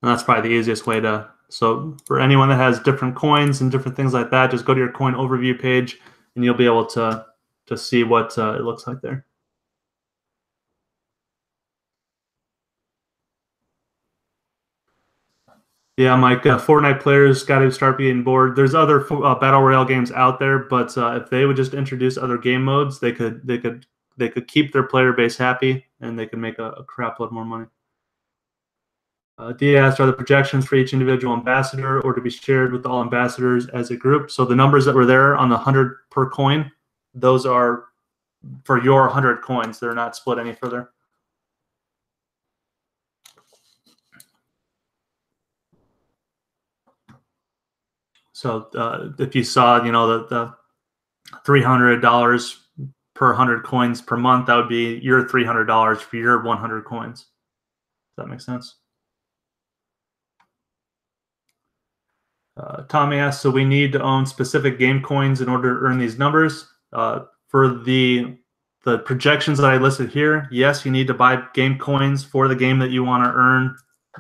And that's probably the easiest way to, so for anyone that has different coins and different things like that, just go to your coin overview page and you'll be able to see what it looks like there. Yeah, Mike, Fortnite players got to start being bored. There's other battle royale games out there, but if they would just introduce other game modes, they could keep their player base happy and they could make a crap load more money. D asked, are the projections for each individual ambassador or to be shared with all ambassadors as a group? So the numbers that were there on the 100 per coin, those are for your 100 coins. They're not split any further. So if you saw, the $300 per 100 coins per month, that would be your $300 for your 100 coins. Does that make sense? Tommy asks, so we need to own specific game coins in order to earn these numbers. For the projections that I listed here, yes, you need to buy game coins for the game that you want to earn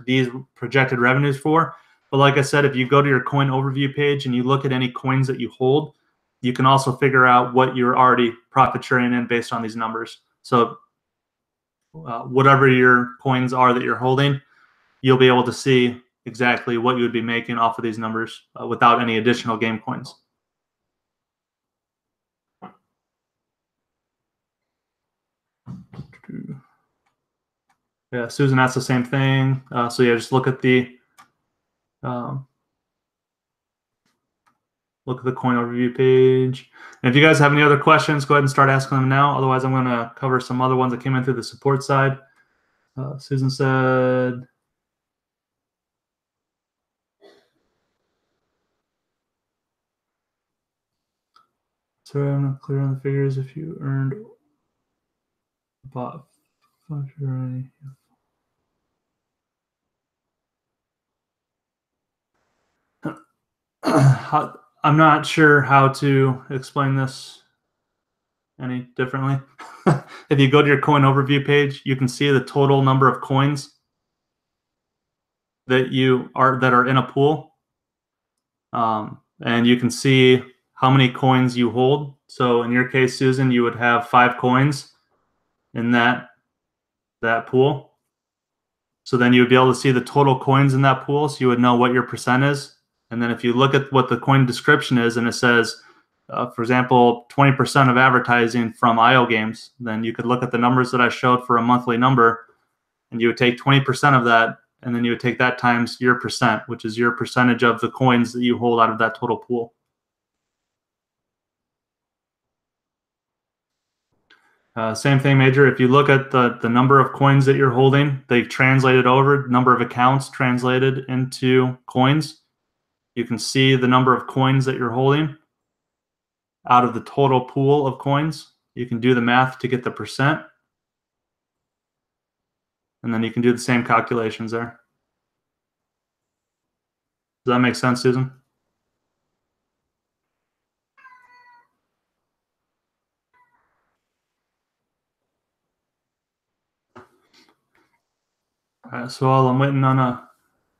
these projected revenues for. But like I said, if you go to your coin overview page and you look at any coins that you hold, you can also figure out what you're already profit sharing in based on these numbers. So whatever your coins are that you're holding, you'll be able to see exactly what you would be making off of these numbers without any additional game coins. Yeah, Susan asked the same thing. So yeah, just look at the coin overview page. And if you guys have any other questions, go ahead and start asking them now. Otherwise, I'm going to cover some other ones that came in through the support side. Susan said, sorry, I'm not clear on the figures. If you earned about I'm not sure how to explain this any differently. If you go to your coin overview page, you can see the total number of coins that are in a pool, and you can see how many coins you hold. So in your case, Susan, you would have 5 coins in that pool. So then you would be able to see the total coins in that pool, so you would know what your percent is. And then if you look at what the coin description is, and it says, for example, 20% of advertising from IO games, then you could look at the numbers that I showed for a monthly number, and you would take 20% of that, and then you would take that times your percent, which is your percentage of the coins that you hold out of that total pool. Same thing, Major. If you look at the number of coins that you're holding, they translated over, number of accounts translated into coins. You can see the number of coins that you're holding out of the total pool of coins. You can do the math to get the percent. And then you can do the same calculations there. Does that make sense, Susan? All right, so while I'm waiting on a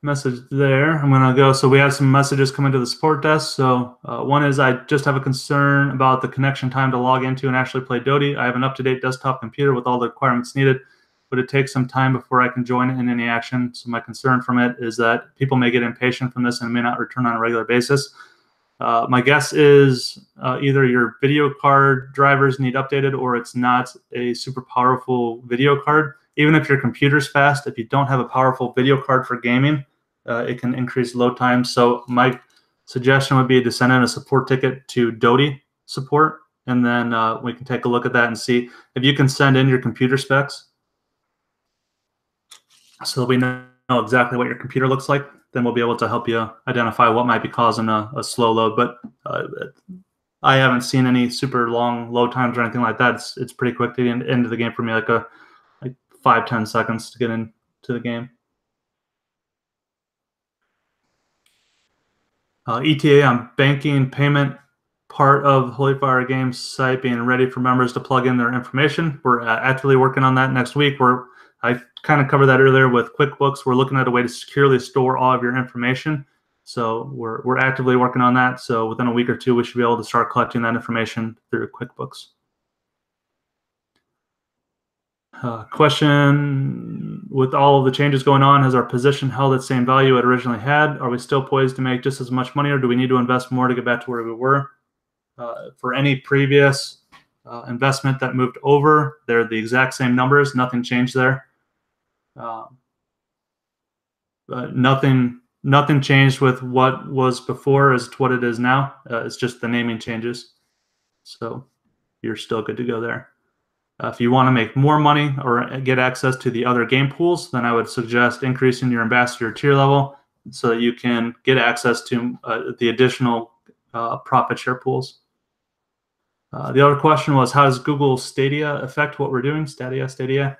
message there, I'm going to go. So we have some messages coming to the support desk. So one is, I just have a concern about the connection time to log into and actually play Dota. I have an up-to-date desktop computer with all the requirements needed, but it takes some time before I can join in any action. So my concern from it is that people may get impatient from this and may not return on a regular basis. My guess is either your video card drivers need updated, or it's not a super powerful video card. Even if your computer's fast, if you don't have a powerful video card for gaming, it can increase load time. So my suggestion would be to send in a support ticket to Dota support, and then we can take a look at that and see if you can send in your computer specs so that we know exactly what your computer looks like. Then we'll be able to help you identify what might be causing a slow load. But I haven't seen any super long load times or anything like that. It's pretty quick to get into the game for me, like 5-10 seconds to get into the game. ETA on banking payment part of Holy Fire Games site being ready for members to plug in their information. We're actively working on that next week. I kind of covered that earlier with QuickBooks. We're looking at a way to securely store all of your information. So we're actively working on that. So within a week or two, we should be able to start collecting that information through QuickBooks. Question, with all of the changes going on, has our position held its same value it originally had? Are we still poised to make just as much money, or do we need to invest more to get back to where we were? For any previous investment that moved over, they're the exact same numbers. Nothing changed there. Nothing changed with what was before as to what it is now. It's just the naming changes. So you're still good to go there. If you want to make more money or get access to the other game pools, then I would suggest increasing your ambassador tier level so that you can get access to the additional profit share pools. The other question was, how does Google Stadia affect what we're doing? Stadia.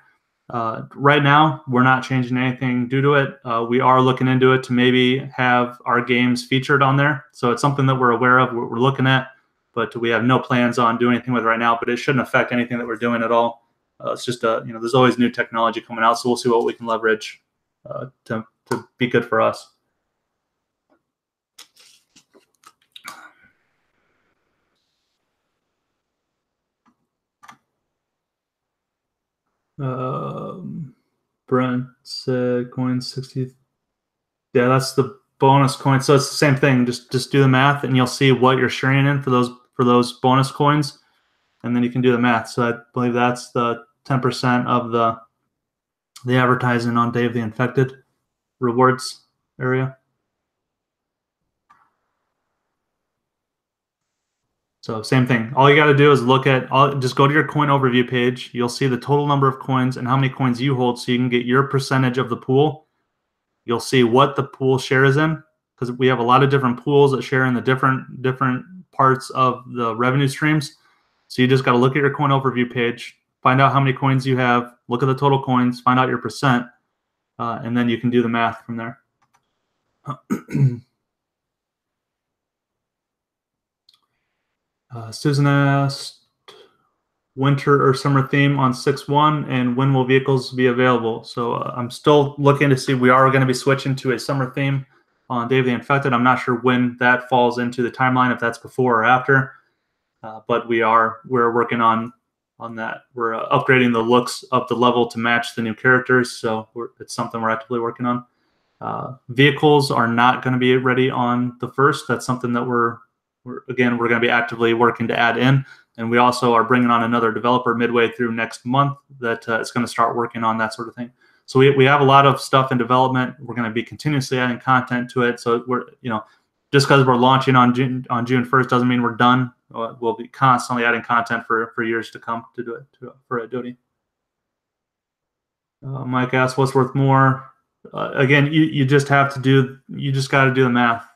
Right now, we're not changing anything due to it. We are looking into it to maybe have our games featured on there. So it's something that we're aware of, what we're looking at, but we have no plans on doing anything with it right now. But it shouldn't affect anything that we're doing at all. It's just there's always new technology coming out, so we'll see what we can leverage to be good for us. Brent said coin 60. Yeah, that's the bonus coin. So it's the same thing. Just do the math, and you'll see what you're sharing in for those bonus coins, and then you can do the math. So I believe that's the 10% of the advertising on Day of the Infected rewards area. So same thing. All you got to do is just go to your coin overview page. You'll see the total number of coins and how many coins you hold, so you can get your percentage of the pool. You'll see what the pool share is in, because we have a lot of different pools that share in the different parts of the revenue streams. So you just got to look at your coin overview page, find out how many coins you have, look at the total coins, find out your percent, and then you can do the math from there. Susan asked, winter or summer theme on 6/1, and when will vehicles be available? So I'm still looking to see. We are going to be switching to a summer theme on Day of the Infected. I'm not sure when that falls into the timeline, if that's before or after, but we're working on that. We're upgrading the looks of the level to match the new characters, so it's something we're actively working on. Vehicles are not going to be ready on the 1st. That's something that we're going to be actively working to add in. And we also are bringing on another developer midway through next month that is going to start working on that sort of thing. So we have a lot of stuff in development. We're going to be continuously adding content to it. So we're, just because we're launching on June 1st doesn't mean we're done. We'll be constantly adding content for years to come to do it for Adobe. Mike asked, what's worth more? Again, you just got to do the math.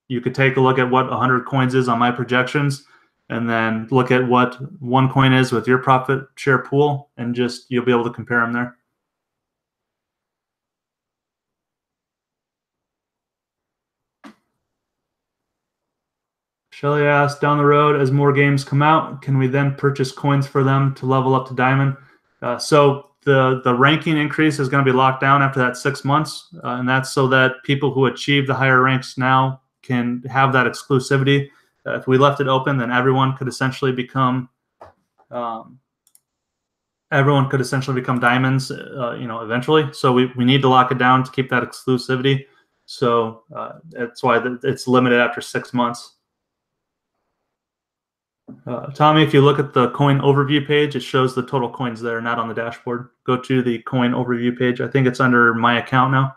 You could take a look at what 100 coins is on my projections, and then look at what one coin is with your profit share pool, and you'll be able to compare them there. Shelly asked, down the road, as more games come out, can we then purchase coins for them to level up to diamond? So the ranking increase is going to be locked down after that 6 months, and that's so that people who achieve the higher ranks now can have that exclusivity. If we left it open, then everyone could essentially become diamonds, eventually. So we need to lock it down to keep that exclusivity. So that's why it's limited after 6 months. Tommy, if you look at the coin overview page, it shows the total coins there, not on the dashboard. Go to the coin overview page. I think it's under my account now.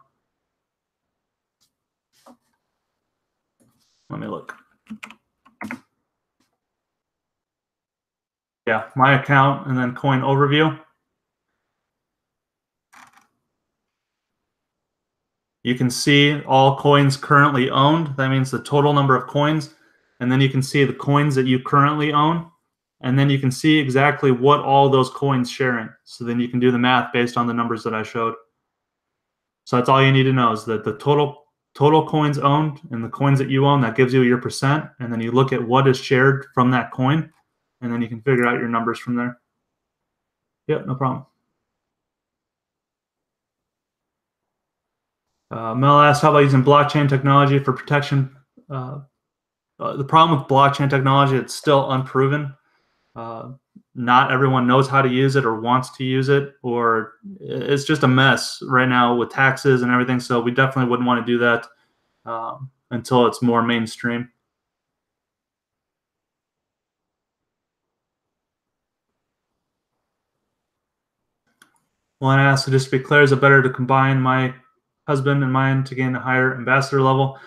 Let me look. Yeah, my account and then coin overview. You can see all coins currently owned. That means the total number of coins. And then you can see the coins that you currently own. And then you can see exactly what all those coins share in. So then you can do the math based on the numbers that I showed. So that's all you need to know, is that the total total coins owned and the coins that you own, that gives you your percent. And then you look at what is shared from that coin, and then you can figure out your numbers from there. Yep, no problem. Mel asked, how about using blockchain technology for protection? The problem with blockchain technology, it's still unproven. Not everyone knows how to use it or wants to use it, or it's just a mess right now with taxes and everything. So we definitely wouldn't want to do that until it's more mainstream. Well, I asked, just to be clear, is it better to combine my husband and mine to gain a higher ambassador level?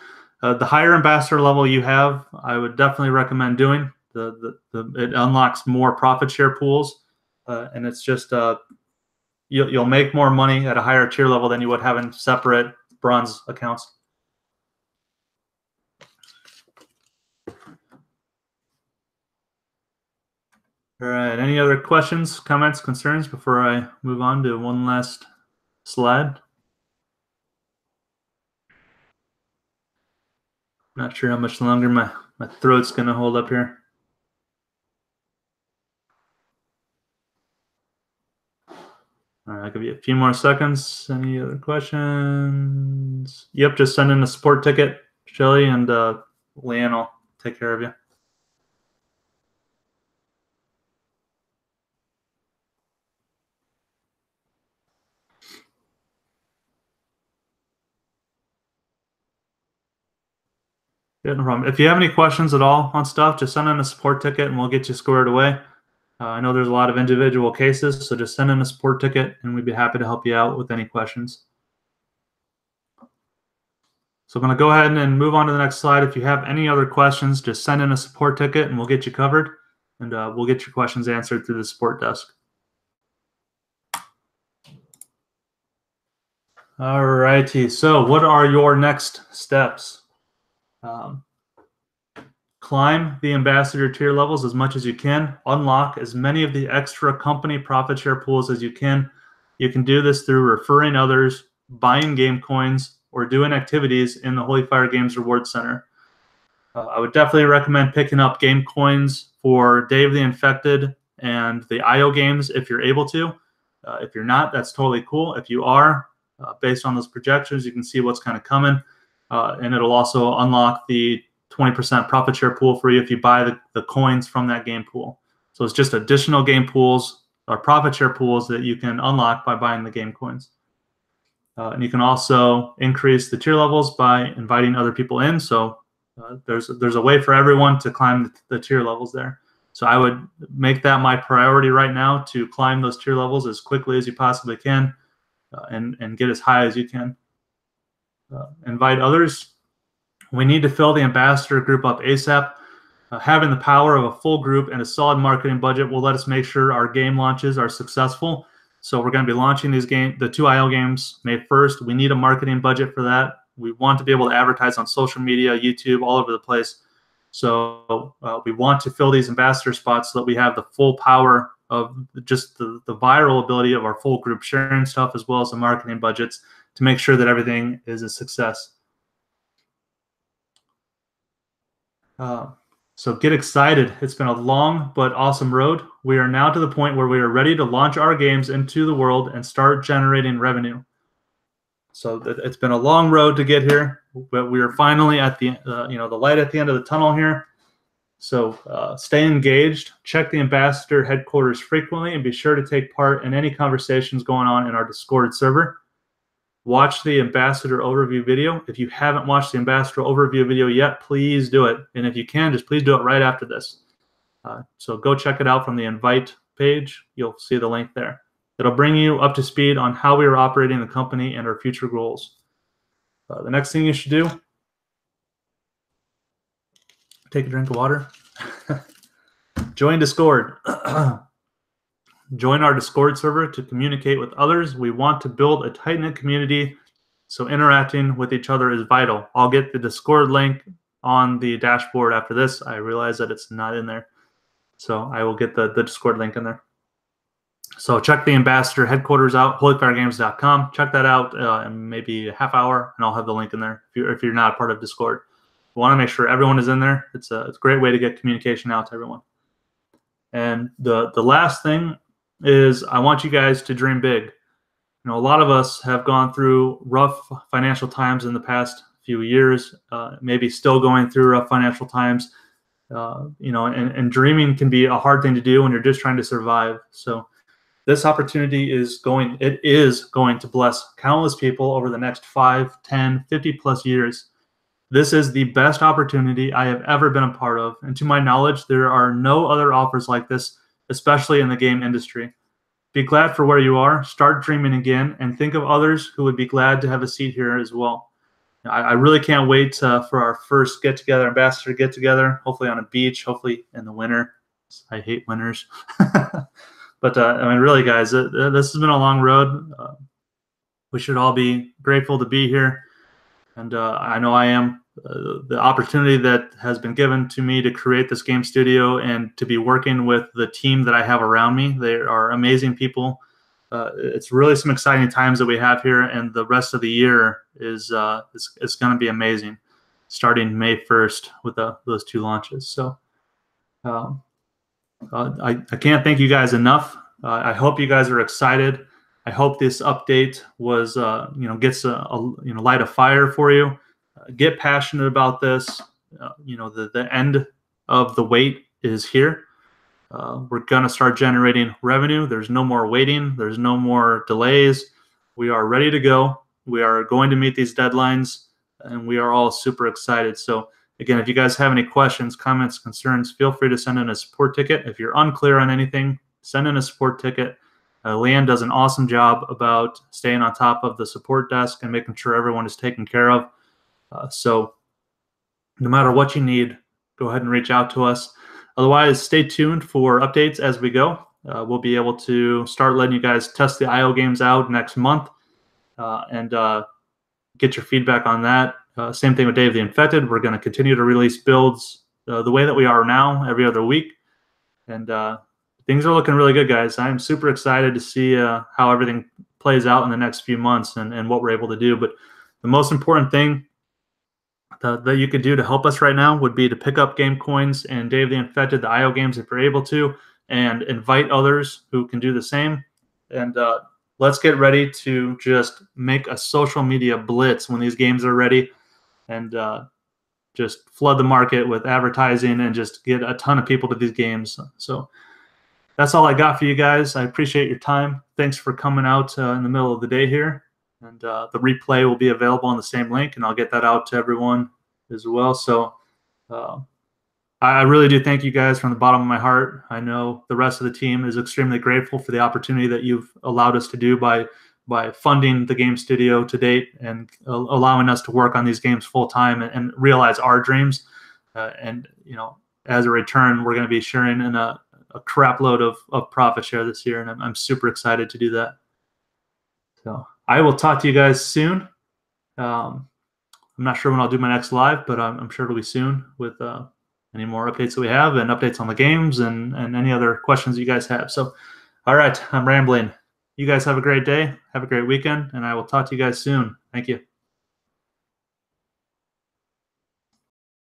The higher ambassador level you have, I would definitely recommend doing. It unlocks more profit share pools, and it's just you'll make more money at a higher tier level than you would having separate bronze accounts. All right, any other questions, comments, concerns before I move on to one last slide? Not sure how much longer my throat's gonna hold up here. All right, I'll give you a few more seconds. Any other questions? Yep, just send in a support ticket, Shelly, and Leanne will take care of you. Yeah, no problem. If you have any questions at all on stuff, just send in a support ticket and we'll get you squared away. I know there's a lot of individual cases, so just send in a support ticket and we'd be happy to help you out with any questions. So I'm going to go ahead and move on to the next slide. If you have any other questions, just send in a support ticket and we'll get you covered, and we'll get your questions answered through the support desk. All righty. So what are your next steps? Climb the ambassador tier levels as much as you can. Unlock as many of the extra company profit share pools as you can. You can do this through referring others, buying game coins, or doing activities in the Holy Fire Games Reward Center. I would definitely recommend picking up game coins for Day of the Infected and the IO games if you're able to. If you're not, that's totally cool. If you are, based on those projections, you can see what's kind of coming. And it'll also unlock the 20% profit share pool for you if you buy the coins from that game pool. So it's just additional game pools or profit share pools that you can unlock by buying the game coins. And you can also increase the tier levels by inviting other people in. So there's a way for everyone to climb the tier levels there. So I would make that my priority right now, to climb those tier levels as quickly as you possibly can, and get as high as you can. Invite others. We need to fill the ambassador group up ASAP. Having the power of a full group and a solid marketing budget will let us make sure our game launches are successful. So we're going to be launching these the 2 IO games May 1st. We need a marketing budget for that. We want to be able to advertise on social media, YouTube, all over the place. So we want to fill these ambassador spots so that we have the full power of just the viral ability of our full group sharing stuff, as well as the marketing budgets, to make sure that everything is a success. So get excited. It's been a long but awesome road. We are now to the point where we are ready to launch our games into the world and start generating revenue. So it's been a long road to get here, but we are finally at the the light at the end of the tunnel here. So stay engaged. Check the ambassador headquarters frequently, and be sure to take part in any conversations going on in our Discord server. Watch the ambassador overview video. If you haven't watched the ambassador overview video yet, please do it. And if you can, just please do it right after this. So go check it out from the invite page. You'll see the link there. It'll bring you up to speed on how we are operating the company and our future goals. The next thing you should do, take a drink of water. Join Discord. Join our Discord server to communicate with others. We want to build a tight-knit community, so interacting with each other is vital. I'll get the Discord link on the dashboard after this. I realize that it's not in there, so I will get the Discord link in there. So check the Ambassador headquarters out, holyfiregames.com. Check that out in maybe a half hour, and I'll have the link in there if you're not part of Discord. We want to make sure everyone is in there. It's a great way to get communication out to everyone. And the last thing is I want you guys to dream big. You know, a lot of us have gone through rough financial times in the past few years, maybe still going through rough financial times. You know, and dreaming can be a hard thing to do when you're just trying to survive. So this opportunity is going to bless countless people over the next 5, 10, 50 plus years. This is the best opportunity I have ever been a part of. And to my knowledge, there are no other offers like this, especially in the game industry. Be glad for where you are, start dreaming again, and think of others who would be glad to have a seat here as well. I really can't wait for our first get-together, Ambassador get-together, hopefully on a beach, hopefully in the winter. I hate winters. But, I mean, really, guys, this has been a long road. We should all be grateful to be here. And I know I am. The opportunity that has been given to me to create this game studio and to be working with the team that I have around me. They are amazing people. It's really some exciting times that we have here, and the rest of the year is going to be amazing, starting May 1st with those 2 launches. So I can't thank you guys enough. I hope you guys are excited. I hope this update was gets a light a fire for you. Get passionate about this. The end of the wait is here. We're going to start generating revenue. There's no more waiting. There's no more delays. We are ready to go. We are going to meet these deadlines, and we are all super excited. So again, if you guys have any questions, comments, concerns, feel free to send in a support ticket. If you're unclear on anything, send in a support ticket. Leanne does an awesome job about staying on top of the support desk and making sure everyone is taken care of. So no matter what you need, go ahead and reach out to us. Otherwise, stay tuned for updates as we go. We'll be able to start letting you guys test the IO games out next month and get your feedback on that. Same thing with Dave the Infected. We're going to continue to release builds the way that we are now, every other week. And things are looking really good, guys. I'm super excited to see how everything plays out in the next few months and what we're able to do. But the most important thing that you could do to help us right now would be to pick up game coins and Dave the Infected, the IO games, if you're able to, and invite others who can do the same. And let's get ready to just make a social media blitz when these games are ready, and just flood the market with advertising and just get a ton of people to these games. So that's all I got for you guys. I appreciate your time. Thanks for coming out in the middle of the day here. And the replay will be available on the same link, and I'll get that out to everyone as well. So I really do thank you guys from the bottom of my heart. I know the rest of the team is extremely grateful for the opportunity that you've allowed us to do by funding the game studio to date and allowing us to work on these games full time and realize our dreams. And as a return, we're going to be sharing in a crap load of profit share this year, and I'm super excited to do that. So I will talk to you guys soon. I'm not sure when I'll do my next live, but I'm sure it'll be soon with any more updates that we have and updates on the games and any other questions you guys have. So, all right, I'm rambling. You guys have a great day. Have a great weekend, and I will talk to you guys soon. Thank you.